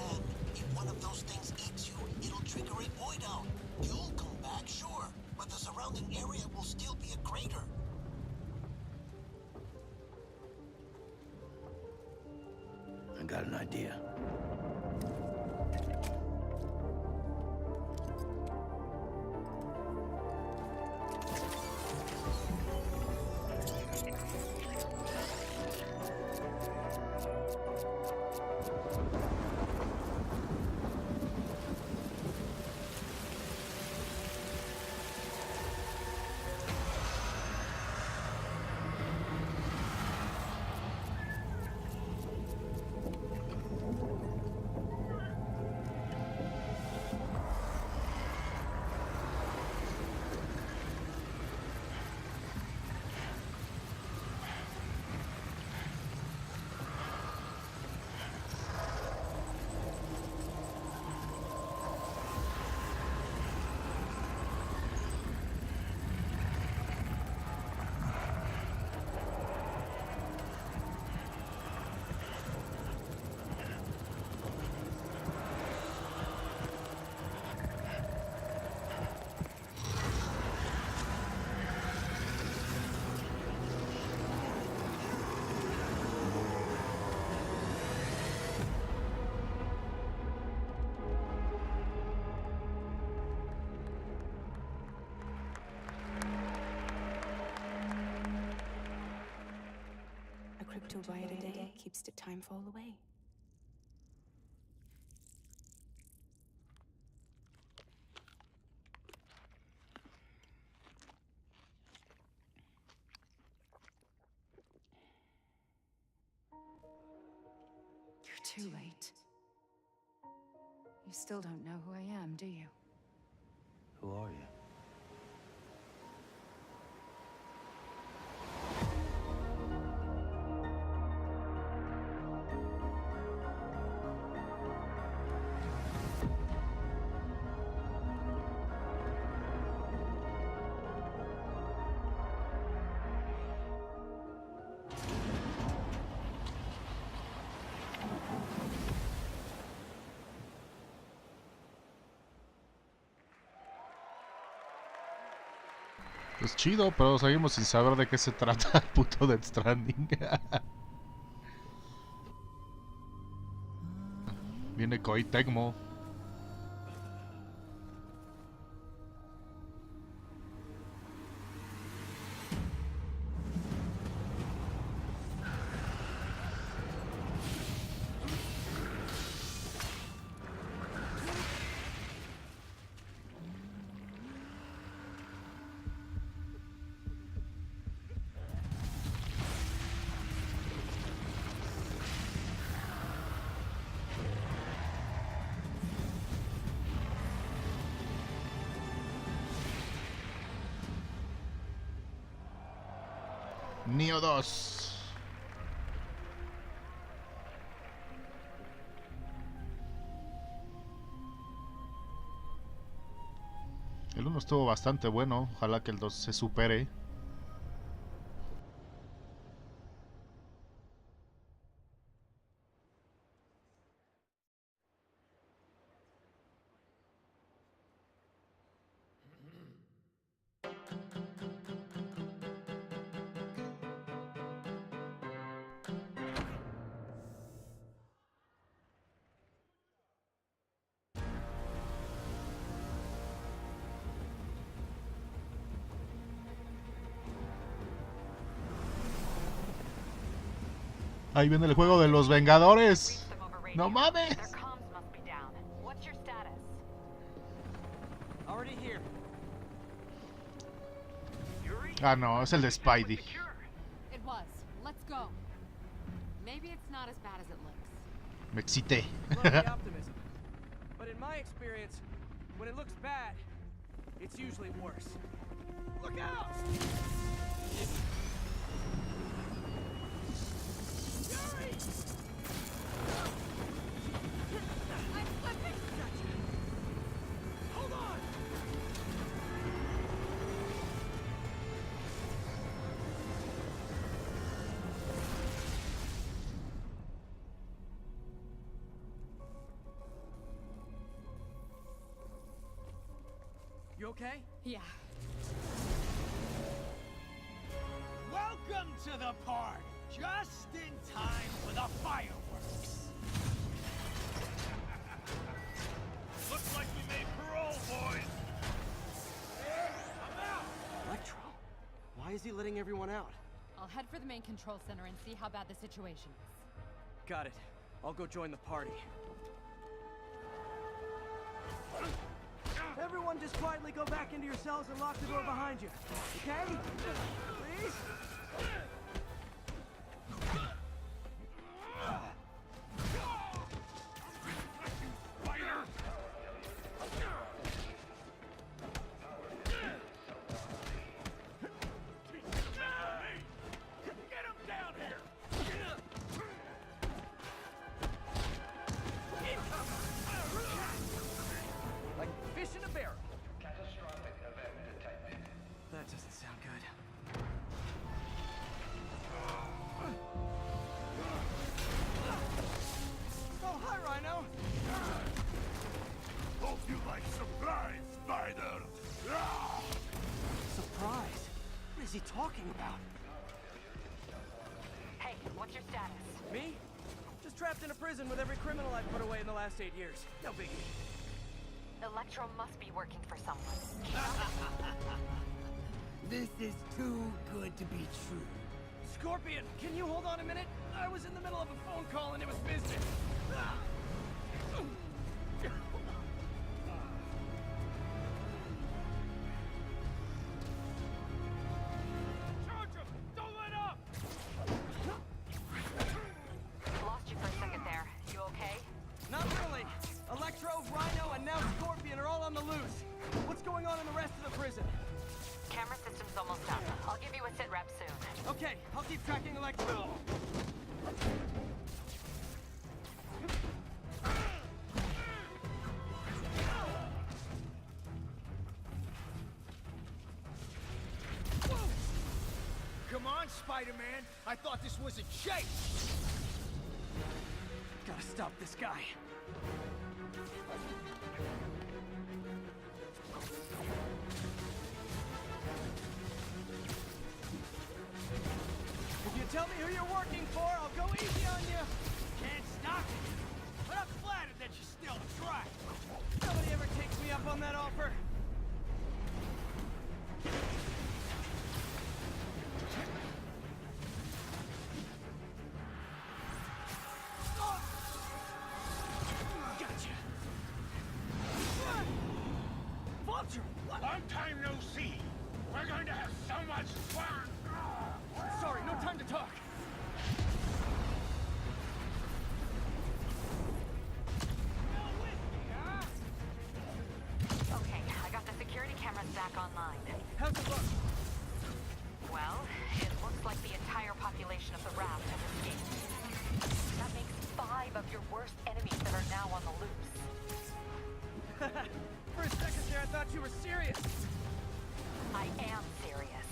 if one of those things eats you, it'll trigger a void out. You'll come back, sure, but the surrounding area will still be a crater. I got an idea. To buy it a day keeps the timefall away. You're too late. You still don't know who I am, do you? Who are you? Pues chido, pero seguimos sin saber de qué se trata el puto Death Stranding. Viene Koei Tecmo. Nioh 2. El 1 estuvo bastante bueno, ojalá que el 2 se supere. Ahí viene el juego de los Vengadores. No mames. Ah, no, es el de Spidey. It was. Let's go. Maybe it's not as bad as it looks. Me excité. Love the optimism. But in my experience, when it looks bad, it's usually worse. Look out! Yuri! I'm slipping! Gotcha. Hold on! You okay? Yeah. Welcome to the party! Just in time for the fireworks! Looks like we made parole, boys! I'm out! Electro? Why is he letting everyone out? I'll head for the main control center and see how bad the situation is. Got it. I'll go join the party. Everyone just quietly go back into your cells and lock the door behind you. Okay? Please? That doesn't sound good. Oh, hi, Rhino! Hope you like surprise, Spider! Surprise? What is he talking about? Hey, what's your status? Me? Just trapped in a prison with every criminal I've put away in the last 8 years. No biggie. Electro must be working for someone. This is too good to be true. Scorpion, can you hold on a minute? I was in the middle of a phone call and it was business. Charge him! Don't let up! Lost you for a second there. You okay? Not really. Electro, Rhino, and now Scorpion are all on the loose. What's going on in the rest of the prison? Camera system's almost done. I'll give you a sit rep soon. Okay, I'll keep tracking Electro. Come on, Spider-Man! I thought this was a chase! Gotta stop this guy. If you tell me who you're working for, I'll go easy on you. Can't stop it! But I'm flattered that you still try. Nobody ever takes me up on that offer. Gotcha. Vulture! What? Long time no see. We're going to have so much fun. Sorry, no time to talk. Okay, I got the security cameras back online. How's it look? Well, it looks like the entire population of the raft has escaped. That makes 5 of your worst enemies that are now on the loose. For a second there, I thought you were serious. I am serious.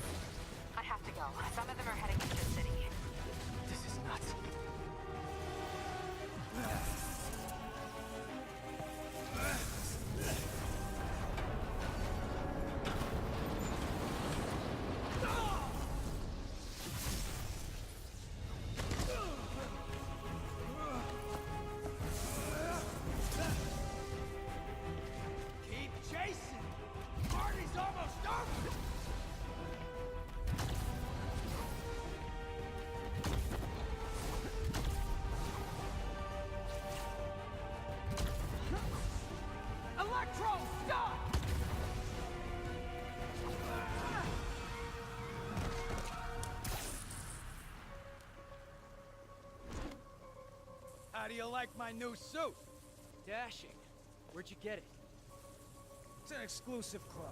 I have to go. Some of them are heading into the city. This is nuts. Keep chasing. Party's almost over. How do you like my new suit? Dashing. Where'd you get it? It's an exclusive club.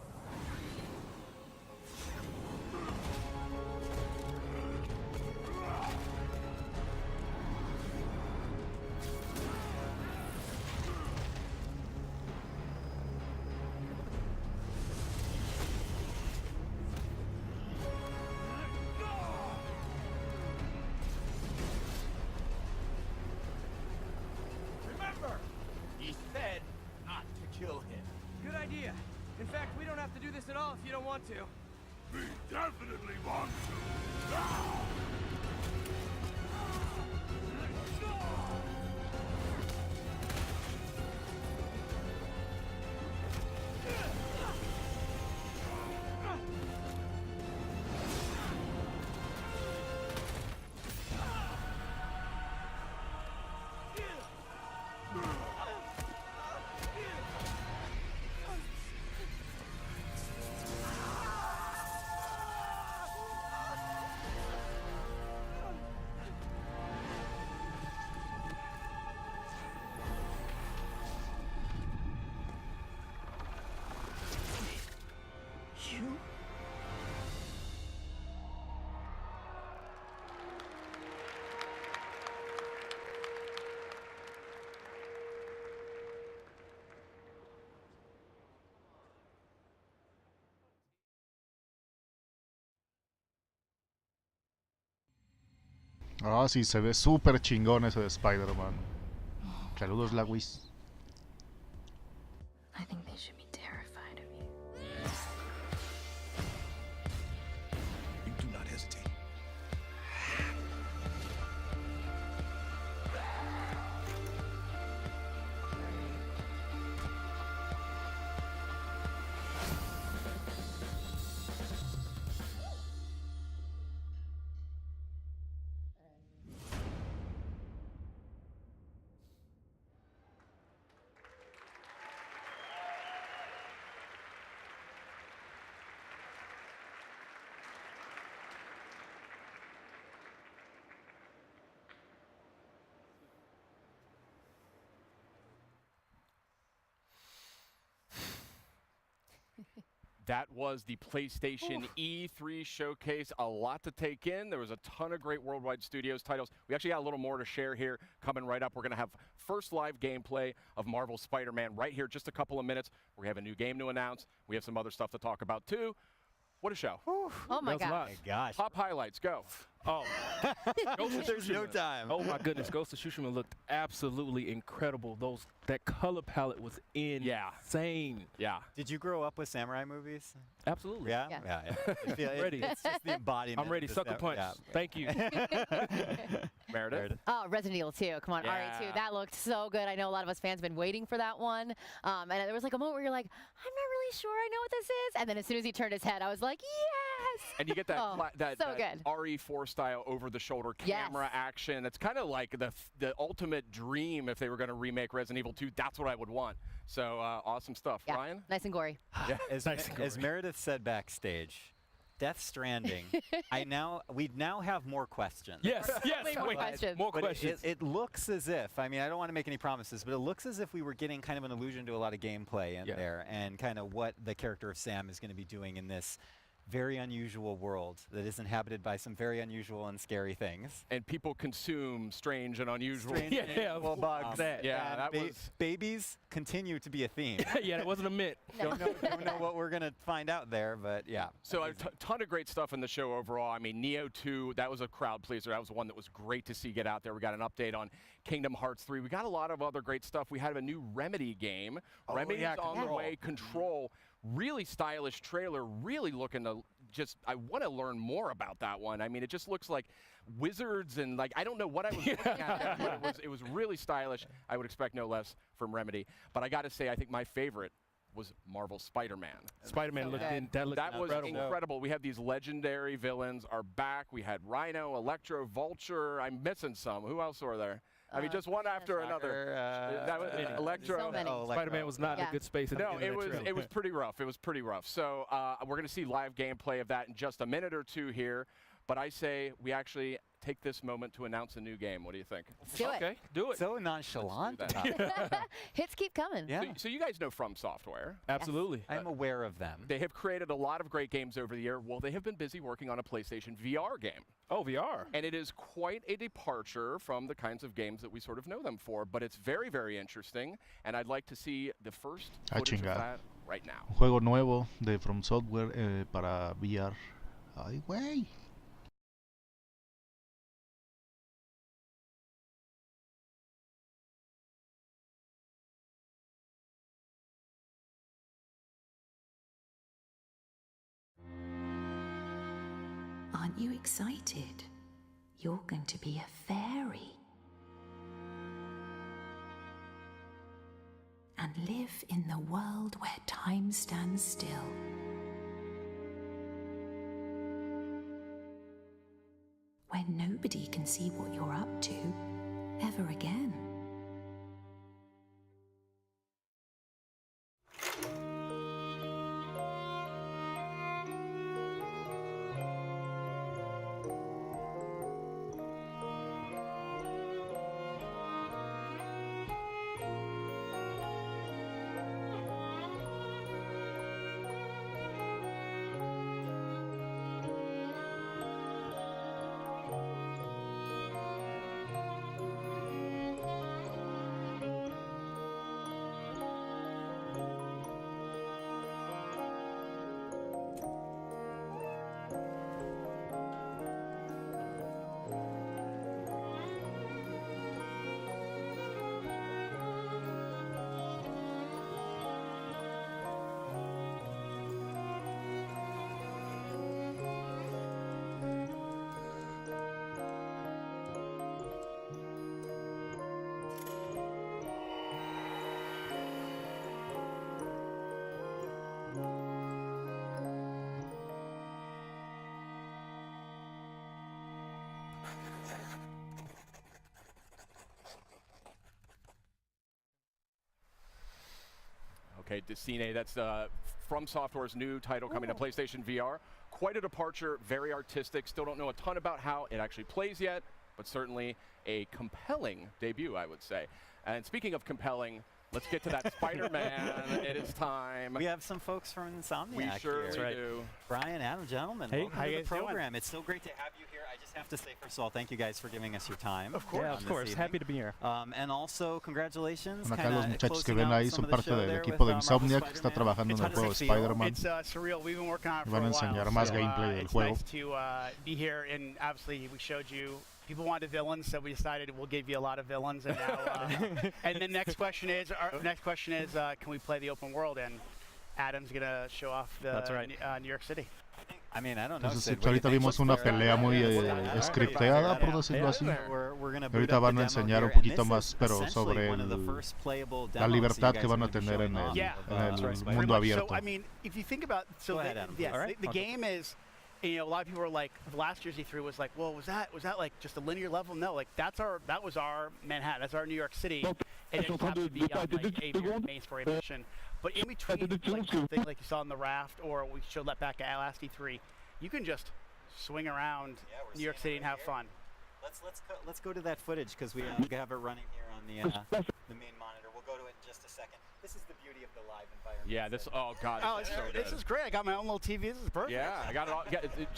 Remember, he said not to kill him. Good idea. In fact, we don't have to do this at all if you don't want to. We definitely want to. You? Ah, sí, se ve súper chingón ese de Spider-Man. Saludos, Lawis. I think they should be terrified of you. You do not hesitate. That was the PlayStation E3 showcase. A lot to take in. There was a ton of great Worldwide Studios titles. We actually got a little more to share here coming right up. We're going to have first live gameplay of Marvel Spider-Man right here, just a couple of minutes. We have a new game to announce. We have some other stuff to talk about too. What a show. Oh my gosh. Top highlights, go. Oh, There's no time. Oh my goodness, Ghost of Tsushima looked absolutely incredible. That color palette was insane. Yeah. Did you grow up with samurai movies? Absolutely. Yeah. Ready. It's just the embodiment. I'm ready. of Sucker punch. Yeah. Thank you. Meredith. Oh, Resident Evil 2. Come on, Yeah. RE2. That looked so good. I know a lot of us fans have been waiting for that one. And there was like a moment where you're like, I'm not really sure I know what this is. And then as soon as he turned his head, I was like, yes. And you get that that so good. RE4 style over-the-shoulder camera action. It's kind of like the ultimate dream if they were going to remake Resident Evil 2. That's what I would want. So awesome stuff. Yeah. Ryan? Nice and gory. Yeah. As Meredith said backstage, Death Stranding, we now have more questions. Yes, more questions. More But questions. it looks as if, I mean, I don't want to make any promises, but it looks as if we were getting kind of an allusion to a lot of gameplay in there and kind of what the character of Sam is going to be doing in this very unusual world that is inhabited by some very unusual and scary things. And people consume strange and unusual. Bugs. Yeah, that was... Babies continue to be a theme. Yeah, that wasn't a myth. Don't know what we're going to find out there, but yeah. So a ton of great stuff in the show overall. I mean, Neo 2, that was a crowd pleaser. That was one that was great to see get out there. We got an update on Kingdom Hearts 3. We got a lot of other great stuff. We had a new Remedy game. Remedy's on the way. Control. Really stylish trailer, really looking to I want to learn more about that one. I mean, it just looks like wizards and like, I don't know what I was looking at there, but it was really stylish. I would expect no less from Remedy. But I got to say, I think my favorite was Marvel Spider-Man. Spider-Man looked that was incredible. incredible. We have these legendary villains are back. We had Rhino, Electro, Vulture. I'm missing some. Who else were there? I mean, just one after another. That was Electro. So many. Spider-Man was not in a good space. No, it was pretty rough. It was pretty rough. So we're going to see live gameplay of that in just a minute or two here. But I say we actually take this moment to announce a new game. What do you think? Do it. Okay, do it. So nonchalant. Hits keep coming. Yeah. So you guys know From Software. Absolutely. I'm aware of them. They have created a lot of great games over the year. Well, they have been busy working on a PlayStation VR game. Oh, VR. And it is quite a departure from the kinds of games that we sort of know them for, but it's very, very interesting, and I'd like to see the first footage of that right now. Un juego nuevo de From Software para VR. Ay, güey. Aren't you excited? You're going to be a fairy. And live in the world where time stands still. Where nobody can see what you're up to ever again. Okay, Decine, that's From Software's new title coming to PlayStation VR. Quite a departure, very artistic. Still don't know a ton about how it actually plays yet, but certainly a compelling debut, I would say. And speaking of compelling, let's get to that Spider-Man. It is time. We have some folks from Insomniac We surely here. do. Brian, Adam, gentlemen, hey, welcome to the program. It's so great to have you here. I just have to say, first of all, thank you guys for giving us your time. Of course. Yeah, of course. Happy to be here. And also, congratulations. Acá los muchachos que ven ahí son parte del equipo de Insomniac que está trabajando en el juego Spider-Man. It's surreal. We've been working on it for Van a a while. enseñar más gameplay del juego. It's nice to be here, and obviously we showed you. People wanted villains, so we decided we'll give you a lot of villains. And now, and the next question is, can we play the open world? And Adam's gonna show off the New York City. I mean, I don't know. Entonces, ahorita vimos una pelea muy scripteada, por decirlo así. Ahorita van a enseñar un poquito más, pero sobre la libertad que van a tener en el mundo abierto. So, I mean, if you think about, the game is. You know, a lot of people are like, last year's E3 was like, well, was that like just a linear level? No, like that was our Manhattan, that's our New York City, and it happened to be on like a main story mission. But in between, like something like you saw on the raft, or we showed that back at last E3, you can just swing around New York City and have fun. Let's go to that footage because we have it running here on the main monitor. We'll go to it in just a second. This is the beauty of the live environment. Yeah, this. Oh God. Oh, this is great. I got my own little TV. This is perfect. Yeah, I got it all.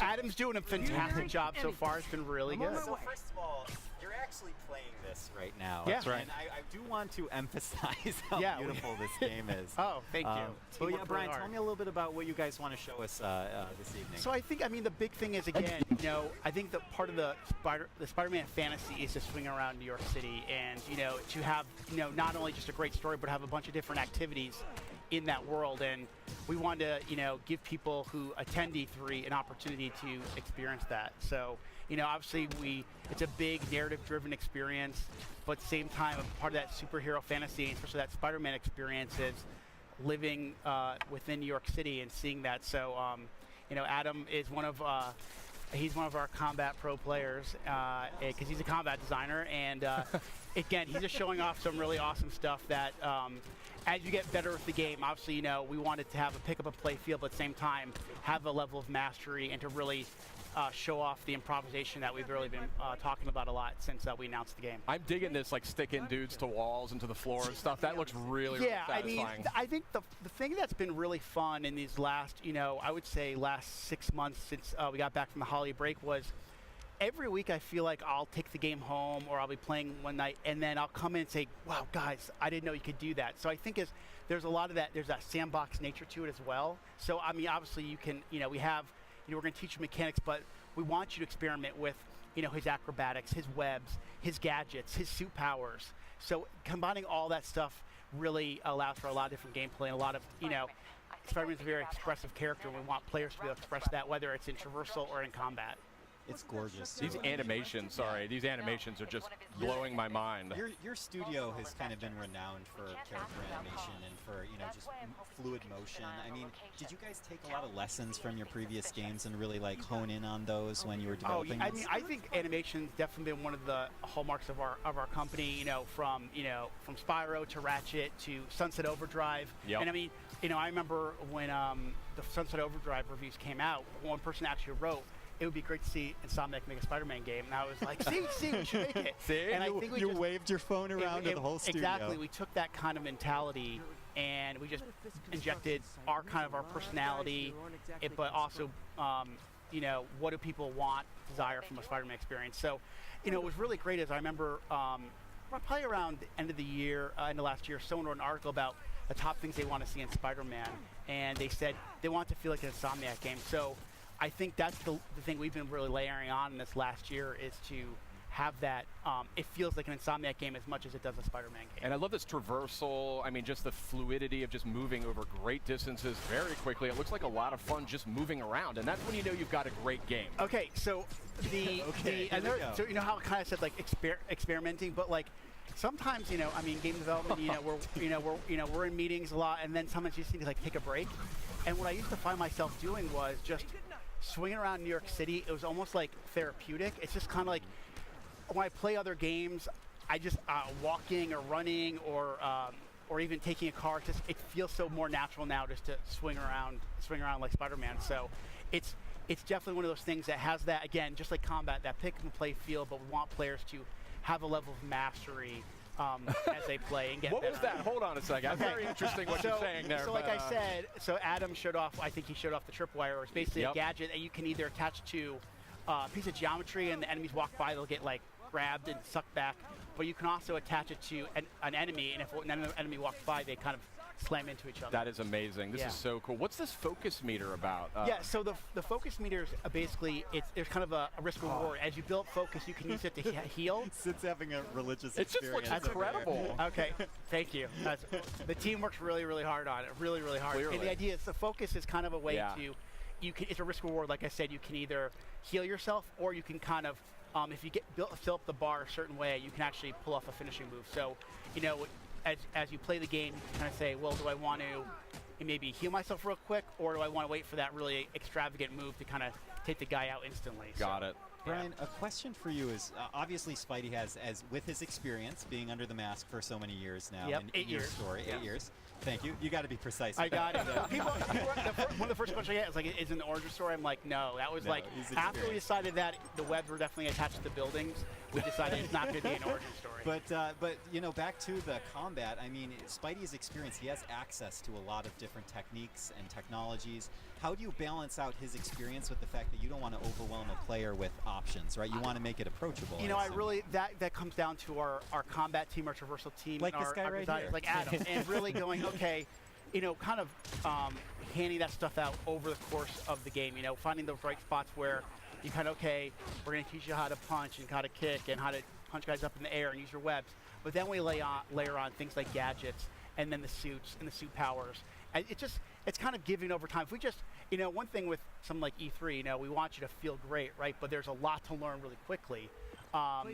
Adam's doing a fantastic job so far. It's been really good. So first of all, you're actually playing this right now. Yeah. That's right. And I do want to emphasize how beautiful this game is. Oh, thank you. But yeah, Brian, tell me a little bit about what you guys want to show us this evening. So I mean, the big thing is, again, you know, I think that part of the Spider-Man fantasy is to swing around New York City and, you know, to have, you know, not only just a great story, but have a bunch of different activities in that world. And we wanted to, you know, give people who attend E3 an opportunity to experience that. So, you know, obviously it's a big narrative-driven experience, but at the same time, a part of that superhero fantasy, especially that Spider-Man experience, is living within New York City and seeing that. So, you know, Adam is he's one of our combat pro players because he's a combat designer. And again, he's just showing off some really awesome stuff that as you get better with the game, obviously, you know, we wanted to have a pick up and play feel, but at the same time, have a level of mastery and to really show off the improvisation that we've really been talking about a lot since we announced the game. I'm digging this, like sticking dudes to walls and to the floor and stuff. That looks really, really satisfying. I mean, I think the thing that's been really fun in these last, I would say last 6 months since we got back from the holiday break was every week I feel like I'll take the game home or I'll be playing one night and then I'll come in and say, wow, guys, I didn't know you could do that. So I think there's a lot of that, there's that sandbox nature to it as well. So, I mean, obviously you can, we have, we're going to teach you mechanics, but we want you to experiment with, his acrobatics, his webs, his gadgets, his suit powers. So combining all that stuff really allows for a lot of different gameplay and a lot of, Spider-Man's a very expressive character, and we want players to be able to express that, whether it's in traversal or in combat. It's gorgeous. These animations, these animations are just blowing my mind. Your studio has kind of been renowned for character animation and for, just fluid motion. I mean, did you guys take a lot of lessons from your previous games and really like hone in on those when you were developing I mean, I think animation's definitely been one of the hallmarks of our company, from Spyro to Ratchet to Sunset Overdrive. Yep. And I mean, I remember when the Sunset Overdrive reviews came out, one person actually wrote, it would be great to see Insomniac make a Spider-Man game. And I was like, see, we should make it. See? And I think you waved your phone around to the whole studio. Exactly. We took that kind of mentality and we just injected our personality, but also, what do people want, desire from a Spider-Man experience. So, it was really great as I remember probably around the end of the year, end of last year, someone wrote an article about the top things they want to see in Spider-Man. And they said they want it to feel like an Insomniac game. So I think that's the thing we've been really layering on in this last year is to have that, it feels like an Insomniac game as much as it does a Spider-Man game. And I love this traversal, I mean, just the fluidity of just moving over great distances very quickly. It looks like a lot of fun just moving around, and that's when you know you've got a great game. Okay, so so you know how I kind of said like experimenting, but like sometimes, I mean, game development, we're in meetings a lot, and then sometimes you just need to like take a break. And what I used to find myself doing was just swinging around New York City. It was almost like therapeutic. It's just kind of like when I play other games, I just walking or running or even taking a car. It feels so more natural now just to swing around like Spider-Man. So it's definitely one of those things that has that, again, just like combat, that pick and play feel. But we want players to have a level of mastery as they play and get What better. was that? Hold on a second. That's very interesting what you're saying there. So like I said, Adam showed off, I think he showed off the tripwire. It's basically a gadget that you can either attach to a piece of geometry and the enemies walk by, they'll get like grabbed and sucked back. But you can also attach it to an enemy, and if an enemy walks by, they kind of slam into each other. That is amazing. This is so cool. What's this focus meter about? So the focus meter is basically, there's kind of a risk reward. As you build focus, you can use it to heal. Sid's having a religious experience. It just looks incredible. Okay, thank you. The team works really, really hard on it. Really, really hard. Clearly. And the idea is the focus is kind of a way to, it's a risk reward. Like I said, you can either heal yourself or you can kind of, if you fill up the bar a certain way, you can actually pull off a finishing move. So, as you play the game, you can kind of say, well, do I want to maybe heal myself real quick, or do I want to wait for that really extravagant move to kind of take the guy out instantly? Got it. Brian, a question for you is, obviously Spidey has, with his experience being under the mask for so many years now, Yep, in 8 your years. story, 8 years. Thank you. You got to be precise. I got it. One of the first questions I get is like, is it in the origin story? I'm like, no. That was like, after we decided that the webs were definitely attached to the buildings, we decided it's not going to be an origin story. But back to the combat, I mean, Spidey's experience, he has access to a lot of different techniques and technologies. How do you balance out his experience with the fact that you don't want to overwhelm a player with options, right? You want to make it approachable. That comes down to our combat team, our traversal team, like and this guy our right designers, here. like Adam, and really going, okay, kind of handing that stuff out over the course of the game, finding those right spots where you kind of, okay, we're going to teach you how to punch and how to kick and how to punch guys up in the air and use your webs. But then we layer on things like gadgets and then the suits and the suit powers. And it's kind of giving over time. If we just, one thing with something like E3, we want you to feel great, right? But there's a lot to learn really quickly. Normal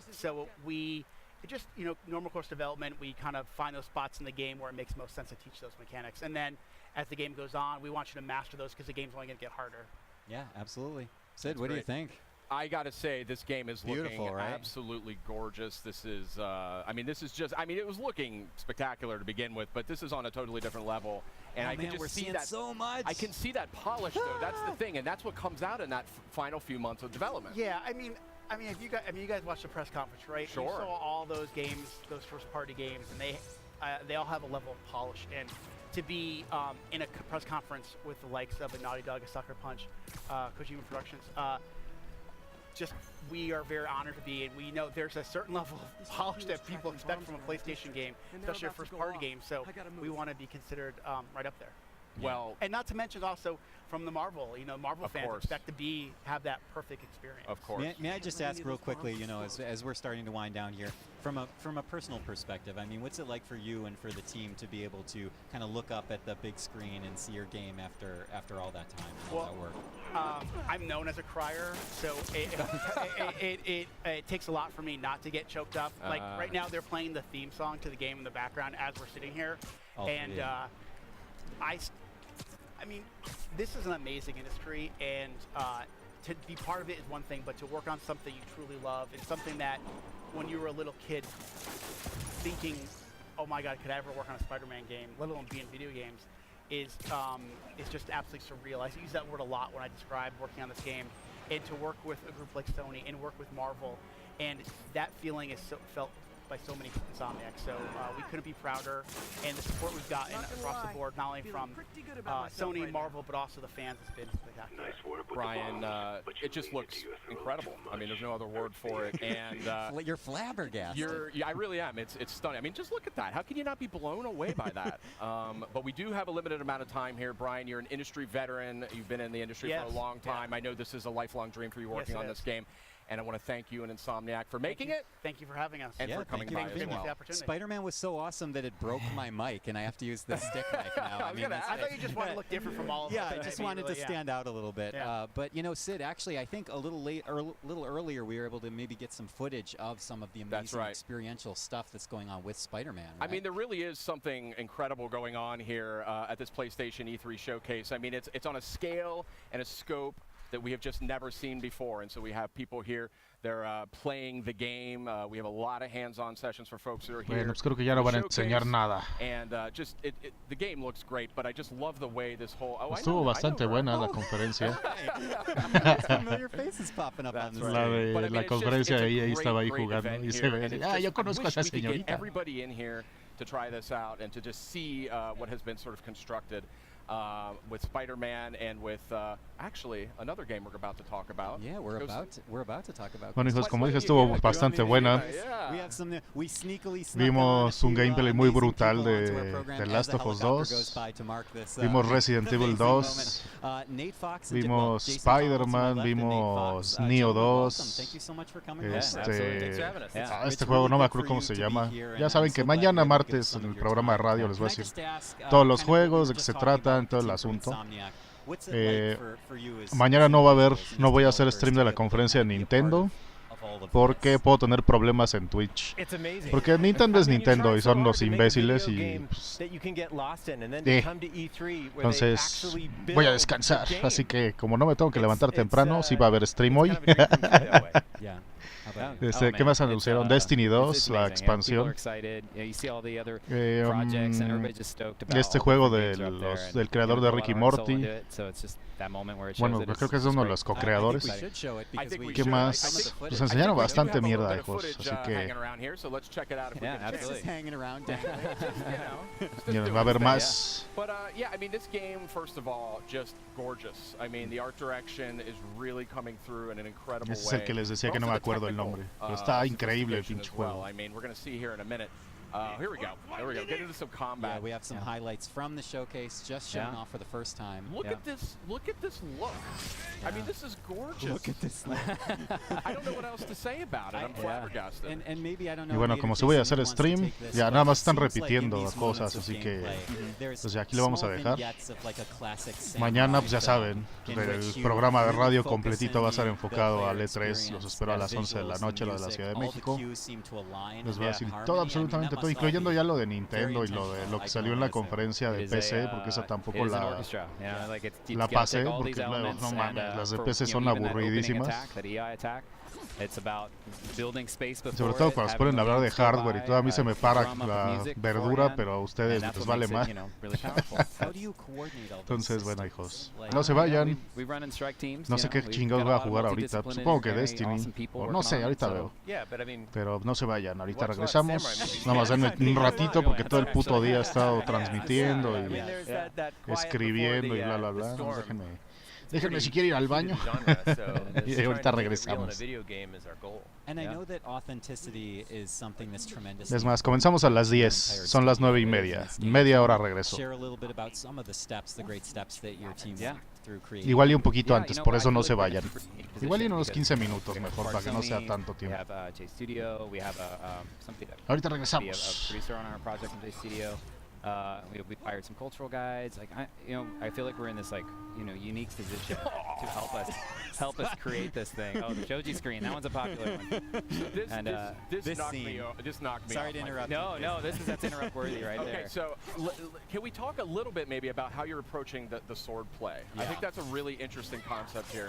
course development, we kind of find those spots in the game where it makes most sense to teach those mechanics. And then as the game goes on, we want you to master those because the game's only going to get harder. Yeah, absolutely. Sid, That's what do you great. think? I got to say, this game is Beautiful, looking right? absolutely gorgeous. This is, it was looking spectacular to begin with, but this is on a totally different level. And I can just see that so much. I can see that polish though. That's the thing, and that's what comes out in that final few months of development. Yeah, I mean, if you guys watched the press conference, right? Sure. You saw all those games, those first-party games, and they all have a level of polish. And to be in a press conference with the likes of a Naughty Dog, a Sucker Punch, Kojima Productions, we are very honored to be, and we know there's a certain level of polish that people expect from a PlayStation game, especially a first-party game. So we want to be considered right up there. Well, and not to mention also from the Marvel, Marvel fans expect to have that perfect experience. Of course. May I just ask real quickly, as we're starting to wind down here, from a personal perspective, I mean, what's it like for you and for the team to be able to kind of look up at the big screen and see your game after all that time and all that work? I'm known as a crier, so it takes a lot for me not to get choked up. Like right now, they're playing the theme song to the game in the background as we're sitting here, and I mean, this is an amazing industry, and to be part of it is one thing, but to work on something you truly love and something that when you were a little kid thinking, oh my God, could I ever work on a Spider-Man game, let alone be in video games, is just absolutely surreal. I use that word a lot when I describe working on this game, and to work with a group like Sony and work with Marvel, and that feeling is felt by so many Insomniacs, so we couldn't be prouder, and the support we've gotten across the board, not only from Sony, Marvel, but also the fans, has been spectacular. Nice work with Brian, it just looks incredible. I mean, there's no other word for it, and you're flabbergasted. I really am. It's stunning. I mean, just look at that. How can you not be blown away by that? But we do have a limited amount of time here, Brian. You're an industry veteran. You've been in the industry for a long time. I know this is a lifelong dream for you working on this game. And I want to thank you and Insomniac for making it. Thank you for having us. And for coming by as well. Spider-Man was so awesome that it broke my mic, and I have to use the stick mic now. I thought you just wanted to look different from all of us. Yeah, I just wanted to stand out a little bit. Yeah. But Sid, actually, I think a little earlier, we were able to maybe get some footage of some of the amazing experiential stuff that's going on with Spider-Man. Right? I mean, there really is something incredible going on here at this PlayStation E3 showcase. I mean, it's on a scale and a scope that we have just never seen before, and so we have people here. They're playing the game. We have a lot of hands-on sessions for folks that are here. Bueno, pues creo que ya no van a enseñar nada. And the game looks great, but I just love the way this whole. Estuvo bastante buena la conferencia. Familiar faces popping up on the screen. La conferencia de ella estaba ahí jugando y se ve. Yo conozco a esa señorita. Everybody in here to try this out and to just see what has been sort of constructed. With Spider-Man and with actually another game we're about to talk about. Yeah, we're about to talk about. Bueno, hijos, como dije, estuvo bastante buena. Vimos un gameplay muy brutal de The Last of Us 2. Vimos Resident Evil 2. Vimos Spider-Man. Vimos Neo 2. Este juego no me acuerdo cómo se llama. Ya saben que mañana martes en el programa de radio les voy a decir todos los juegos, de qué se tratan, todo el asunto. Mañana no voy a hacer stream de la conferencia de Nintendo porque puedo tener problemas en Twitch. Porque Nintendo es Nintendo y son los imbéciles y pues, entonces voy a descansar. Así que como no me tengo que levantar temprano, sí va a haber stream hoy. ¿Qué más anunciaron? Destiny 2, la expansión. Este juego del creador de Rick y Morty. Bueno, creo que es uno de los co-creadores. ¿Qué más? Nos enseñaron bastante mierda, hijos. Así que va a haber más. But yeah, I mean, this game, first of all, just gorgeous. I mean, the art direction is really coming through in an incredible way. Ese es el que les decía que no me acuerdo el nombre, pero está increíble el pinche juego. I mean, we're going to see here in a minute. Here we go. Get into some combat. Yeah, we have some highlights from the showcase just showing off for the first time. Look at this look. I mean, this is gorgeous. Look at this look. I don't know what else to say about it. I'm flabbergasted. And maybe I don't know. Y bueno, como se voy a hacer stream, ya nada más están repitiendo cosas, así que pues ya aquí lo vamos a dejar. Mañana, pues ya saben, el programa de radio completito va a estar enfocado al E3. Los espero a las 11 de la noche, lo de la Ciudad de México. Les voy a decir todo, absolutamente todo, incluyendo ya lo de Nintendo y lo que salió en la conferencia de PC, porque esa tampoco la pasé, porque no mames, las de PC son aburridísimas. Sobre todo cuando se ponen a hablar de hardware y todo, a mí se me para la verdura, pero a ustedes les vale más. Entonces, bueno, hijos, no se vayan. No sé qué chingados voy a jugar ahorita. Supongo que Destiny. O no sé, ahorita veo. Pero no se vayan, ahorita regresamos. Nada más denme un ratito porque todo el puto día he estado transmitiendo y escribiendo y bla, bla, bla. No, déjenme si quiero ir al baño. Y ahorita regresamos. Es más, comenzamos a las 10. Son las 9:30. Media hora regreso. Igual y un poquito antes, por eso no se vayan. Igual y en unos 15 minutos mejor, para que no sea tanto tiempo. Ahorita regresamos. We hired some cultural guides. Like I feel like we're in this unique position to help us create this thing. Oh, the Shoji screen, that one's a popular one. This knocked me Sorry off to interrupt. No, that's interrupt worthy right there. Okay, so can we talk a little bit maybe about how you're approaching the sword play? I think that's a really interesting concept here.